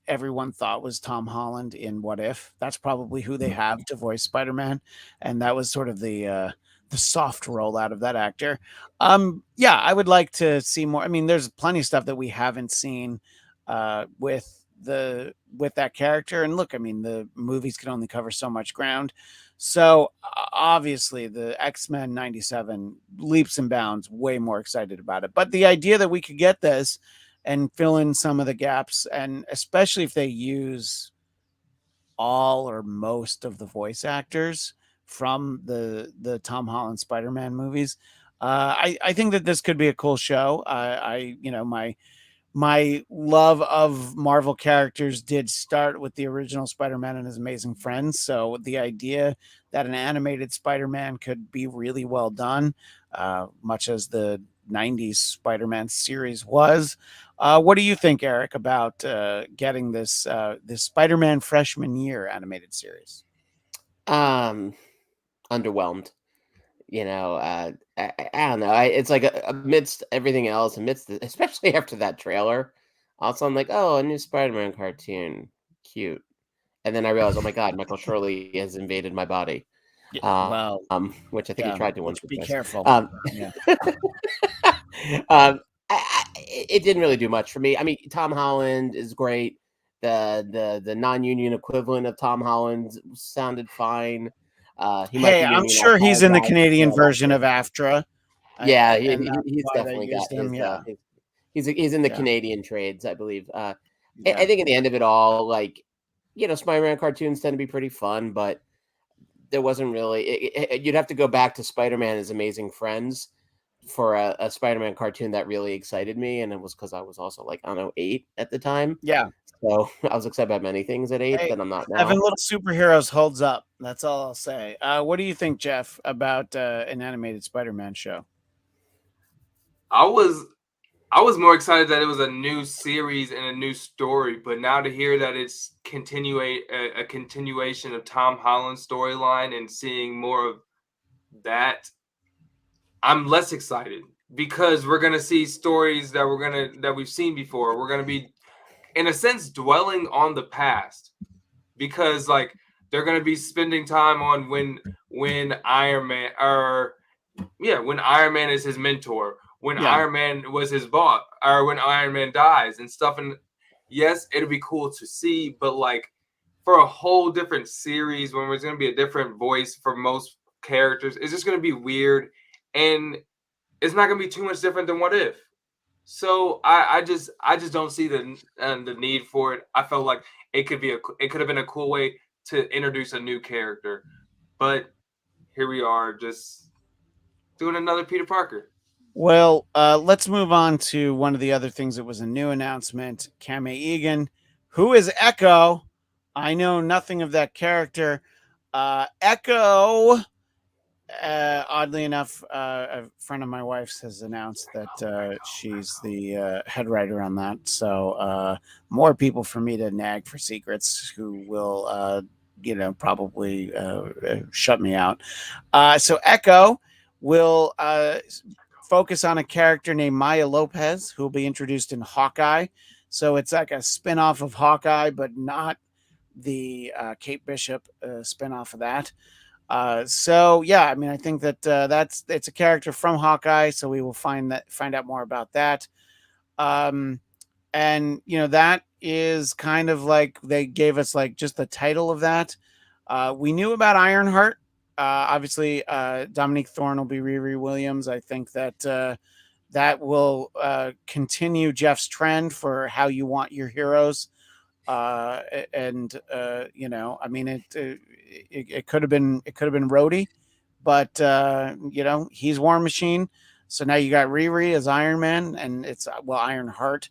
everyone thought was Tom Holland in What If. That's probably who they have to voice Spider-Man. And that was sort of the soft rollout of that actor. I would like to see more. I mean, there's plenty of stuff that we haven't seen with that character. And look, I mean, the movies can only cover so much ground. So obviously the X-Men 97 leaps and bounds, way more excited about it. But the idea that we could get this and fill in some of the gaps, and especially if they use all or most of the voice actors from the Tom Holland Spider-Man movies, I think that this could be a cool show. My love of Marvel characters did start with the original Spider-Man and his Amazing Friends. So the idea that an animated Spider-Man could be really well done, much as the 90s Spider-Man series was. What do you think, Eric, about getting this Spider-Man Freshman Year animated series? Underwhelmed. I don't know. It's like amidst everything else, especially after that trailer, also I'm like, oh, a new Spider-Man cartoon, cute. And then I realized, oh my God, Michael Shirley has invaded my body. Yeah, which I think he tried to once. Be careful. It didn't really do much for me. I mean, Tom Holland is great. The non-union equivalent of Tom Holland sounded fine. I'm sure he's in the Canadian version of AFTRA. Yeah, he's definitely got him. He's in the Canadian trades, I believe. I think at the end of it all, like, Spider-Man cartoons tend to be pretty fun, but there wasn't really. You'd have to go back to Spider-Man His Amazing Friends for a Spider-Man cartoon that really excited me, and it was because I was also like, I don't know, 8 at the time. Yeah. So I was excited about many things at 8 that I'm not now. 7 Little Superheroes holds up. That's all I'll say. What do you think, Jeff, about an animated Spider-Man show? I was more excited that it was a new series and a new story, but now to hear that it's a continuation of Tom Holland's storyline and seeing more of that, I'm less excited because we're gonna see stories that we've seen before. We're gonna be, in a sense, dwelling on the past because like they're gonna be spending time on when Iron Man when Iron Man is his mentor, when Iron Man was his boss, or when Iron Man dies and stuff. And yes, it'll be cool to see, but like for a whole different series when there's gonna be a different voice for most characters, it's just gonna be weird, and it's not gonna be too much different than What If. So I just don't see the need for it. I felt like it could have been a cool way to introduce a new character, but here we are just doing another Peter Parker. Well, let's move on to one of the other things that was a new announcement. Kame Egan, who is Echo? I know nothing of that character. Echo oddly enough, a friend of my wife's has announced that she's the head writer on that. So more people for me to nag for secrets who will, probably shut me out. So Echo will focus on a character named Maya Lopez, who will be introduced in Hawkeye. So it's like a spin-off of Hawkeye, but not the Kate Bishop spin-off of that. So yeah, I mean, I think that it's a character from Hawkeye, so we will find out more about that. Um, and that is kind of like they gave us like just the title of that. We knew about Ironheart. Obviously, Dominique Thorne will be Riri Williams. I think that that will continue Jeff's trend for how you want your heroes. And I mean, it could have been Rhodey, but he's War Machine. So now you got Riri as Iron Man, and it's Ironheart.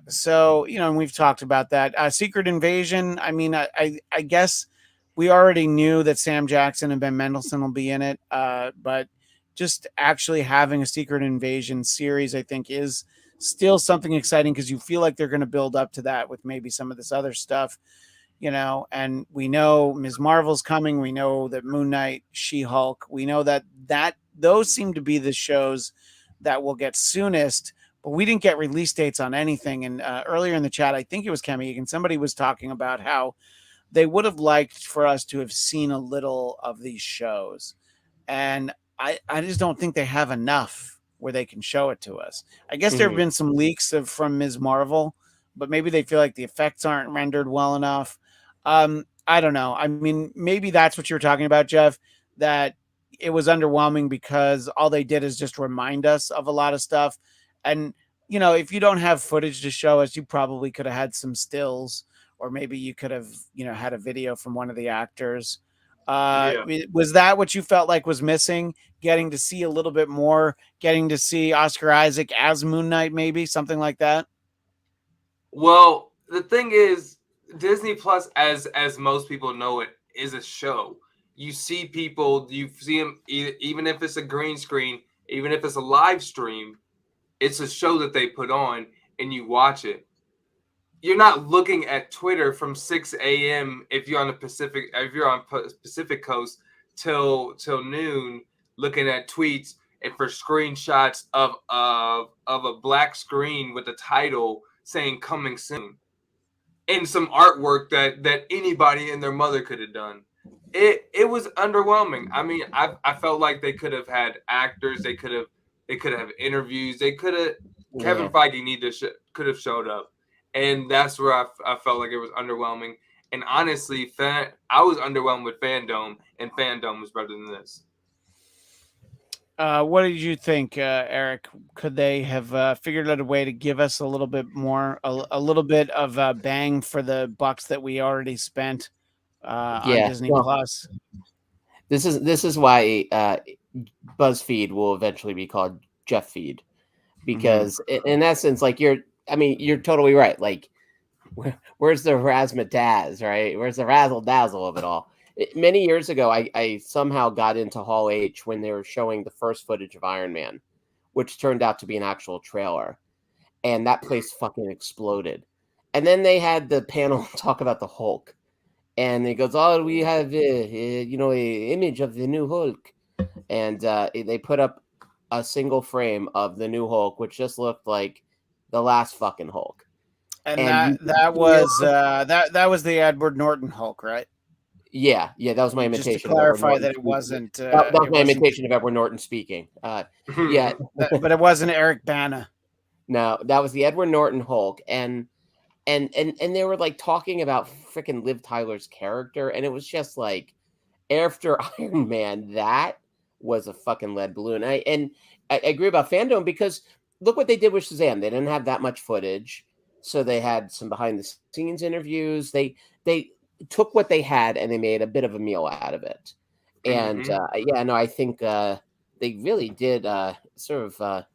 So and we've talked about that. Secret Invasion. I mean, I guess we already knew that Sam Jackson and Ben Mendelsohn will be in it, but just actually having a Secret Invasion series, I think, is still something exciting because you feel like they're going to build up to that with maybe some of this other stuff, and we know Ms. Marvel's coming. We know that Moon Knight, She-Hulk, we know that those seem to be the shows that will get soonest, but we didn't get release dates on anything. And earlier in the chat, I think it was Kemi Egan, somebody was talking about how they would have liked for us to have seen a little of these shows. And I just don't think they have enough where they can show it to us. I guess there have been some leaks from Ms. Marvel, but maybe they feel like the effects aren't rendered well enough. I don't know. I mean, maybe that's what you were talking about, Jeff, that it was underwhelming because all they did is just remind us of a lot of stuff. And, if you don't have footage to show us, you probably could have had some stills, or maybe you could have, had a video from one of the actors. Was that what you felt like was missing? Getting to see a little bit more, getting to see Oscar Isaac as Moon Knight, maybe something like that? Well, the thing is, Disney Plus, as most people know it, is a show. You see people, you see them, even if it's a green screen, even if it's a live stream, it's a show that they put on and you watch it. You're not looking at Twitter from 6 a.m. if you're on Pacific Coast till noon, looking at tweets and for screenshots of a black screen with a title saying "coming soon" and some artwork that anybody and their mother could have done. It was underwhelming. I mean, I felt like they could have had actors. They could have interviews. They could have. Kevin Feige could have showed up. And that's where I felt like it was underwhelming. And honestly, I was underwhelmed with Fandom, and Fandom was better than this. What did you think, Eric? Could they have figured out a way to give us a little bit more, a little bit of bang for the bucks that we already spent on Disney Plus? This is why BuzzFeed will eventually be called Jeff Feed, because in essence, like you're totally right. Like, where's the razzmatazz, right? Where's the razzle dazzle of it all? Many years ago, I somehow got into Hall H when they were showing the first footage of Iron Man, which turned out to be an actual trailer, and that place fucking exploded. And then they had the panel talk about the Hulk, and it goes, "Oh, we have a image of the new Hulk," and they put up a single frame of the new Hulk, which just looked like the last fucking Hulk. And that was the Edward Norton Hulk, right? Yeah, that was my imitation. Just to clarify that it wasn't. That was my imitation of Edward Norton speaking. Yeah, but it wasn't Eric Bana. No, that was the Edward Norton Hulk, and they were like talking about freaking Liv Tyler's character, and it was just like, after Iron Man, that was a fucking lead balloon. I agree about Fandom, because look what they did with Shazam. They didn't have that much footage, so they had some behind the scenes interviews. They took what they had and they made a bit of a meal out of it. And I think they really did sort of kind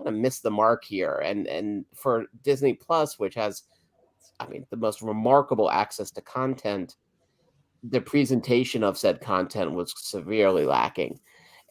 of miss the mark here. And for Disney Plus, which has, the most remarkable access to content, the presentation of said content was severely lacking.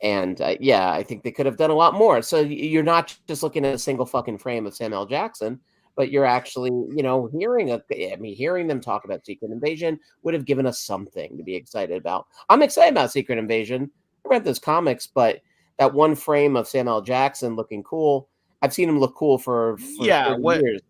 And yeah, I think they could have done a lot more. So you're not just looking at a single fucking frame of Samuel Jackson, but you're actually, hearing them talk about Secret Invasion would have given us something to be excited about. I'm excited about Secret Invasion. I read those comics, but that one frame of Samuel Jackson looking cool, I've seen him look cool for Yeah, 30 years.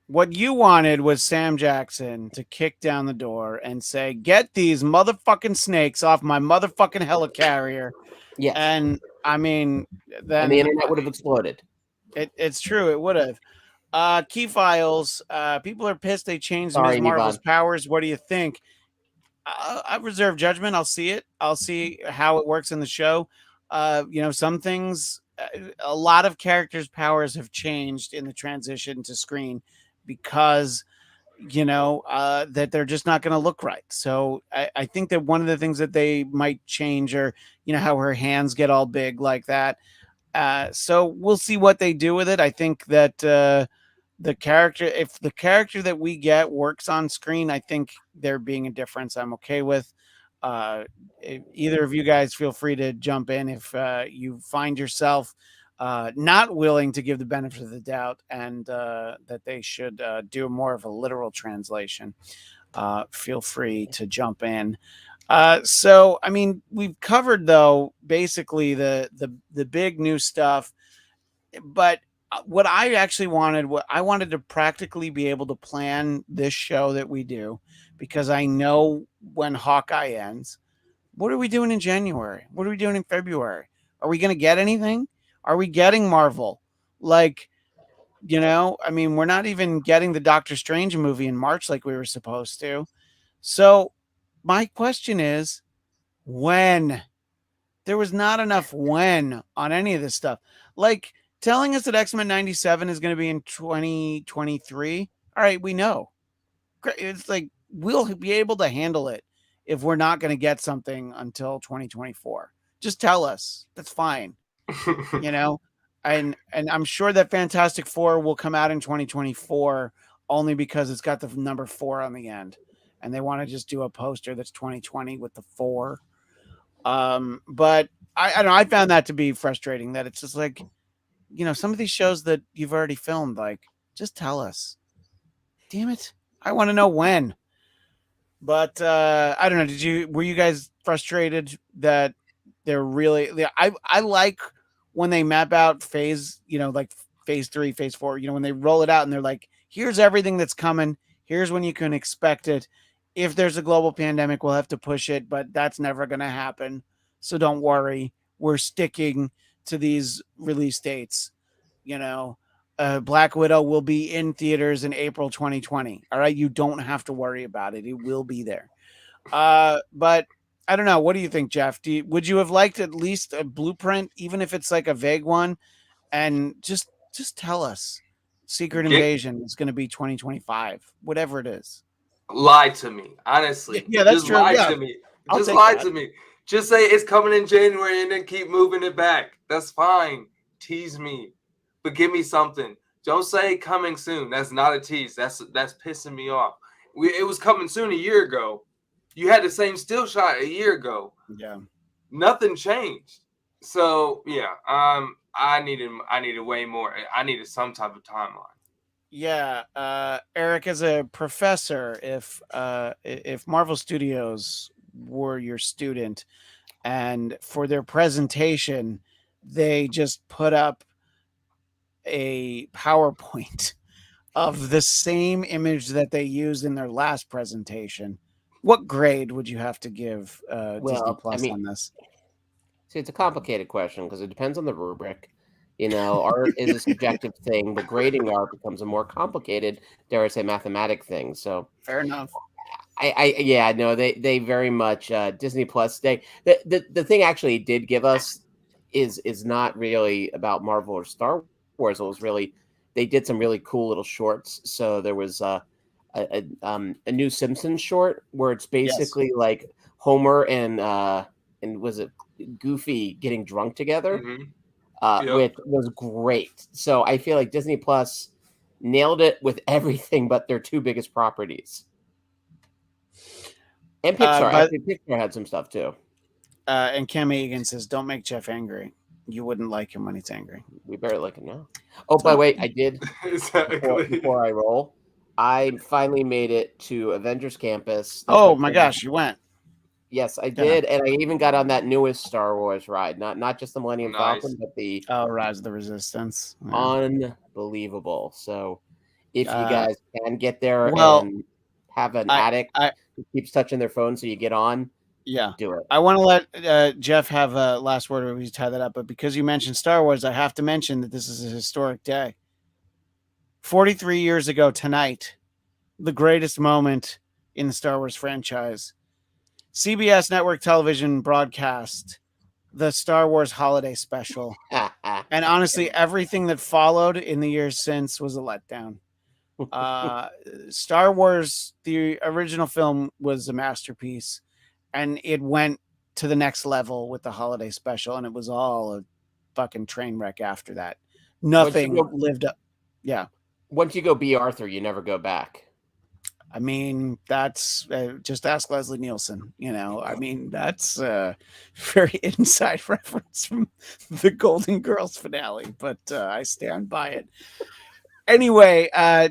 what you wanted was Sam Jackson to kick down the door and say, "Get these motherfucking snakes off my motherfucking helicarrier." Yes. And I mean, then and the internet would have exploded. It's true, it would have. Key files. People are pissed they changed Sorry, Ms. Marvel's Nivan. powers. What do you think? I reserve judgment. I'll see it. I'll see how it works in the show. Some things, a lot of characters' powers have changed in the transition to screen because that they're just not going to look right. So I think that one of the things that they might change are, how her hands get all big like that. So we'll see what they do with it. I think that if the character that we get works on screen, I think there being a difference, I'm okay with. Either of you guys feel free to jump in if you find yourself not willing to give the benefit of the doubt and that they should do more of a literal translation. Feel free to jump in. So I mean, we've covered though basically the big new stuff, but what I actually wanted to practically be able to plan this show that we do, because I know when Hawkeye ends. What are we doing in January? What are we doing in February? Are we going to get anything? Are we getting Marvel? Like, I mean, we're not even getting the Doctor Strange movie in March like we were supposed to. So my question is, when? There was not enough when on any of this stuff. Like telling us that X-Men 97 is going to be in 2023. All right, we know. It's like we'll be able to handle it if we're not going to get something until 2024. Just tell us. That's fine. And I'm sure that Fantastic Four will come out in 2024 only because it's got the number 4 on the end. And they want to just do a poster that's 2020 with the 4. But I don't know. I found that to be frustrating, that it's just like, some of these shows that you've already filmed, like, just tell us. Damn it. I want to know when. But I don't know. Were you guys frustrated that they're really? I like when they map out phase, like phase 3, phase 4. When they roll it out and they're like, here's everything that's coming. Here's when you can expect it. If there's a global pandemic, we'll have to push it, but that's never going to happen. So don't worry. We're sticking to these release dates. Black Widow will be in theaters in April 2020. All right. You don't have to worry about it. It will be there. But I don't know. What do you think, Jeff? Would you have liked at least a blueprint, even if it's like a vague one? And just tell us Secret Invasion is going to be 2025, whatever it is. Lie to me, honestly. Yeah, that's just true. Lie Yeah. to me. Just lie to me. Just say it's coming in January and then keep moving it back. That's fine. Tease me, but give me something. Don't say coming soon. That's not a tease. That's pissing me off. It was coming soon a year ago. You had the same still shot a year ago. Yeah. Nothing changed. So yeah, I needed way more. I needed some type of timeline. Yeah, Eric, as a professor, if Marvel Studios were your student, and for their presentation, they just put up a PowerPoint of the same image that they used in their last presentation, what grade would you have to give Disney Plus on this? See, it's a complicated question because it depends on the rubric. Art is a subjective thing, but grading art becomes a more complicated, dare I say, mathematic thing. So fair enough. They very much Disney Plus. The thing actually did give us is not really about Marvel or Star Wars. It was really, they did some really cool little shorts. So there was a new Simpsons short where it's basically like Homer and was it Goofy getting drunk together, which was great. So I feel like Disney Plus nailed it with everything but their two biggest properties. And Pixar. Actually, Pixar had some stuff too. And Cam Egan says, "Don't make Jeff angry. You wouldn't like him when he's angry." We better like him now. Oh, by the way, I did Exactly. before I roll. I finally made it to Avengers Campus. That's Oh my gosh, you went! Yes, I did, and I even got on that newest Star Wars ride. Not just the Millennium Falcon, but the Rise of the Resistance. Yeah. Unbelievable. So, if you guys can get there and have an addict who keeps touching their phone, so you get on, do it. I want to let Jeff have a last word, or we tie that up. But because you mentioned Star Wars, I have to mention that this is a historic day. 43 years ago tonight, the greatest moment in the Star Wars franchise. CBS Network Television broadcast the Star Wars Holiday Special. And honestly, everything that followed in the years since was a letdown. Star Wars, the original film, was a masterpiece, and it went to the next level with the Holiday Special, and it was all a fucking train wreck after that. Nothing lived up. Yeah. Once you go B. Arthur, you never go back. I mean, that's just ask Leslie Nielsen. I mean, that's a very inside reference from the Golden Girls finale, but I stand by it. Anyway,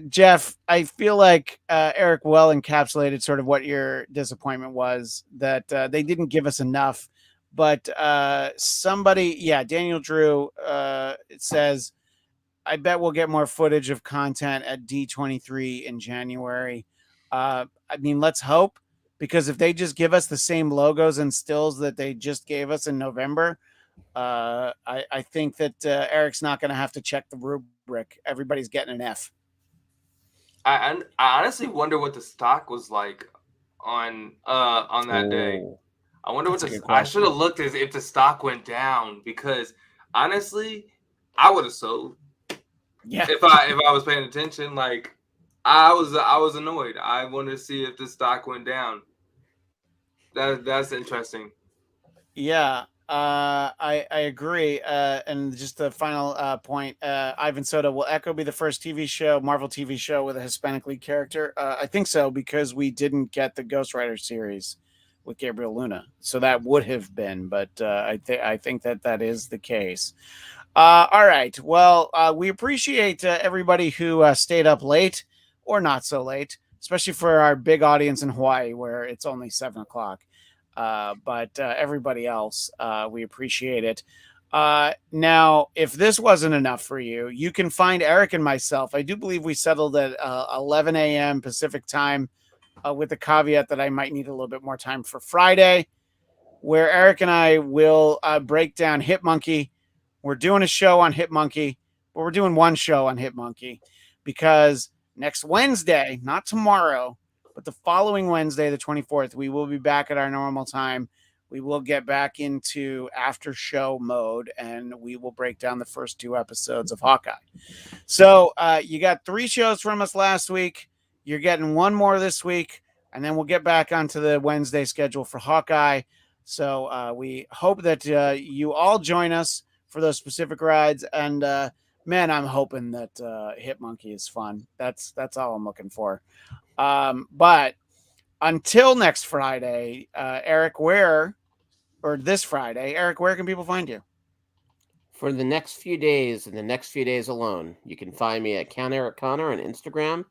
Jeff, I feel like Eric well encapsulated sort of what your disappointment was, that they didn't give us enough. But Daniel Drew says, I bet we'll get more footage of content at D23 in January. I mean, let's hope, because if they just give us the same logos and stills that they just gave us in November, I think that Eric's not going to have to check the rubric. Everybody's getting an F. I honestly wonder what the stock was like on that day. I wonder I should have looked if the stock went down, because honestly, I would have sold. Yeah. If I was paying attention, like I was annoyed. I wanted to see if the stock went down. That's interesting. Yeah. I agree. And just the final point, Ivan Soto, will Echo be the first Marvel TV show with a Hispanic lead character? I think so, because we didn't get the Ghost Rider series with Gabriel Luna, so that would have been. But I think that is the case. All right. Well, we appreciate everybody who stayed up late or not so late, especially for our big audience in Hawaii, where it's only 7:00. But everybody else, we appreciate it. Now, if this wasn't enough for you, you can find Eric and myself. I do believe we settled at 11 a.m. Pacific time, with the caveat that I might need a little bit more time for Friday, where Eric and I will break down Hit Monkey. We're doing a show on Hit Monkey, but we're doing one show on Hit Monkey, because next Wednesday, not tomorrow, but the following Wednesday, the 24th, we will be back at our normal time. We will get back into after show mode, and we will break down the first 2 episodes of Hawkeye. So you got 3 shows from us last week. You're getting 1 more this week, and then we'll get back onto the Wednesday schedule for Hawkeye. So we hope that you all join us for those specific rides. And man, I'm hoping that Hit Monkey is fun. That's all I'm looking for. But until next Friday, Eric, this Friday, Eric, where can people find you? For the next few days, and the next few days alone, you can find me at Count Eric Connor on Instagram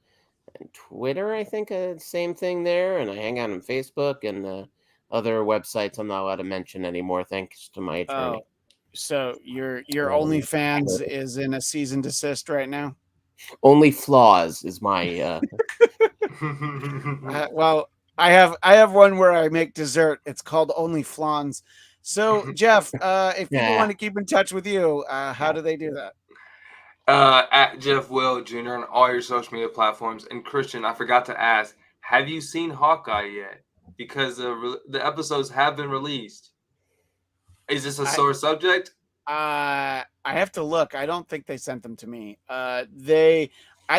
and Twitter. I think same thing there, and I hang out on Facebook and other websites I'm not allowed to mention anymore, thanks to my attorney. So your OnlyFans is in a cease and desist right now? Only Flaws is my well, I have one where I make dessert. It's called Only Flans. So Jeff, if people want to keep in touch with you, how do they do that? At Jeff Will Jr. on all your social media platforms. And Christian, I forgot to ask, have you seen Hawkeye yet? Because the episodes have been released. Is this a sore subject? I have to look. I don't think they sent them to me. I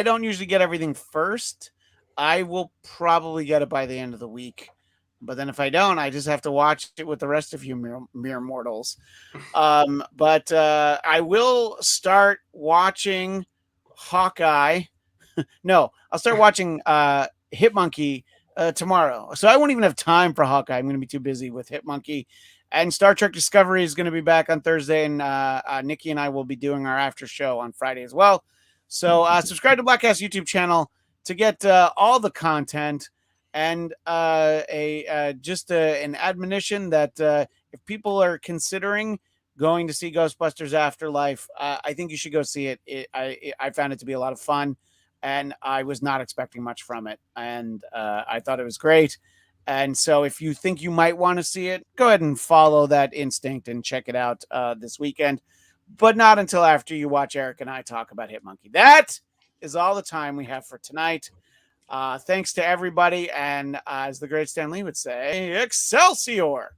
don't usually get everything first. I will probably get it by the end of the week. But then if I don't, I just have to watch it with the rest of you mere mortals. But I will start watching Hawkeye. No, I'll start watching Hit Monkey tomorrow. So I won't even have time for Hawkeye. I'm going to be too busy with Hit Monkey. And Star Trek Discovery is going to be back on Thursday, and Nikki and I will be doing our after show on Friday as well. So subscribe to Blackcast YouTube channel to get all the content, and just an admonition that if people are considering going to see Ghostbusters Afterlife, I think you should go see it. I found it to be a lot of fun, and I was not expecting much from it, and I thought it was great. And so if you think you might want to see it, go ahead and follow that instinct and check it out this weekend, but not until after you watch Eric and I talk about Hit Monkey. That is all the time we have for tonight. Thanks to everybody, and as the great Stan Lee would say, Excelsior!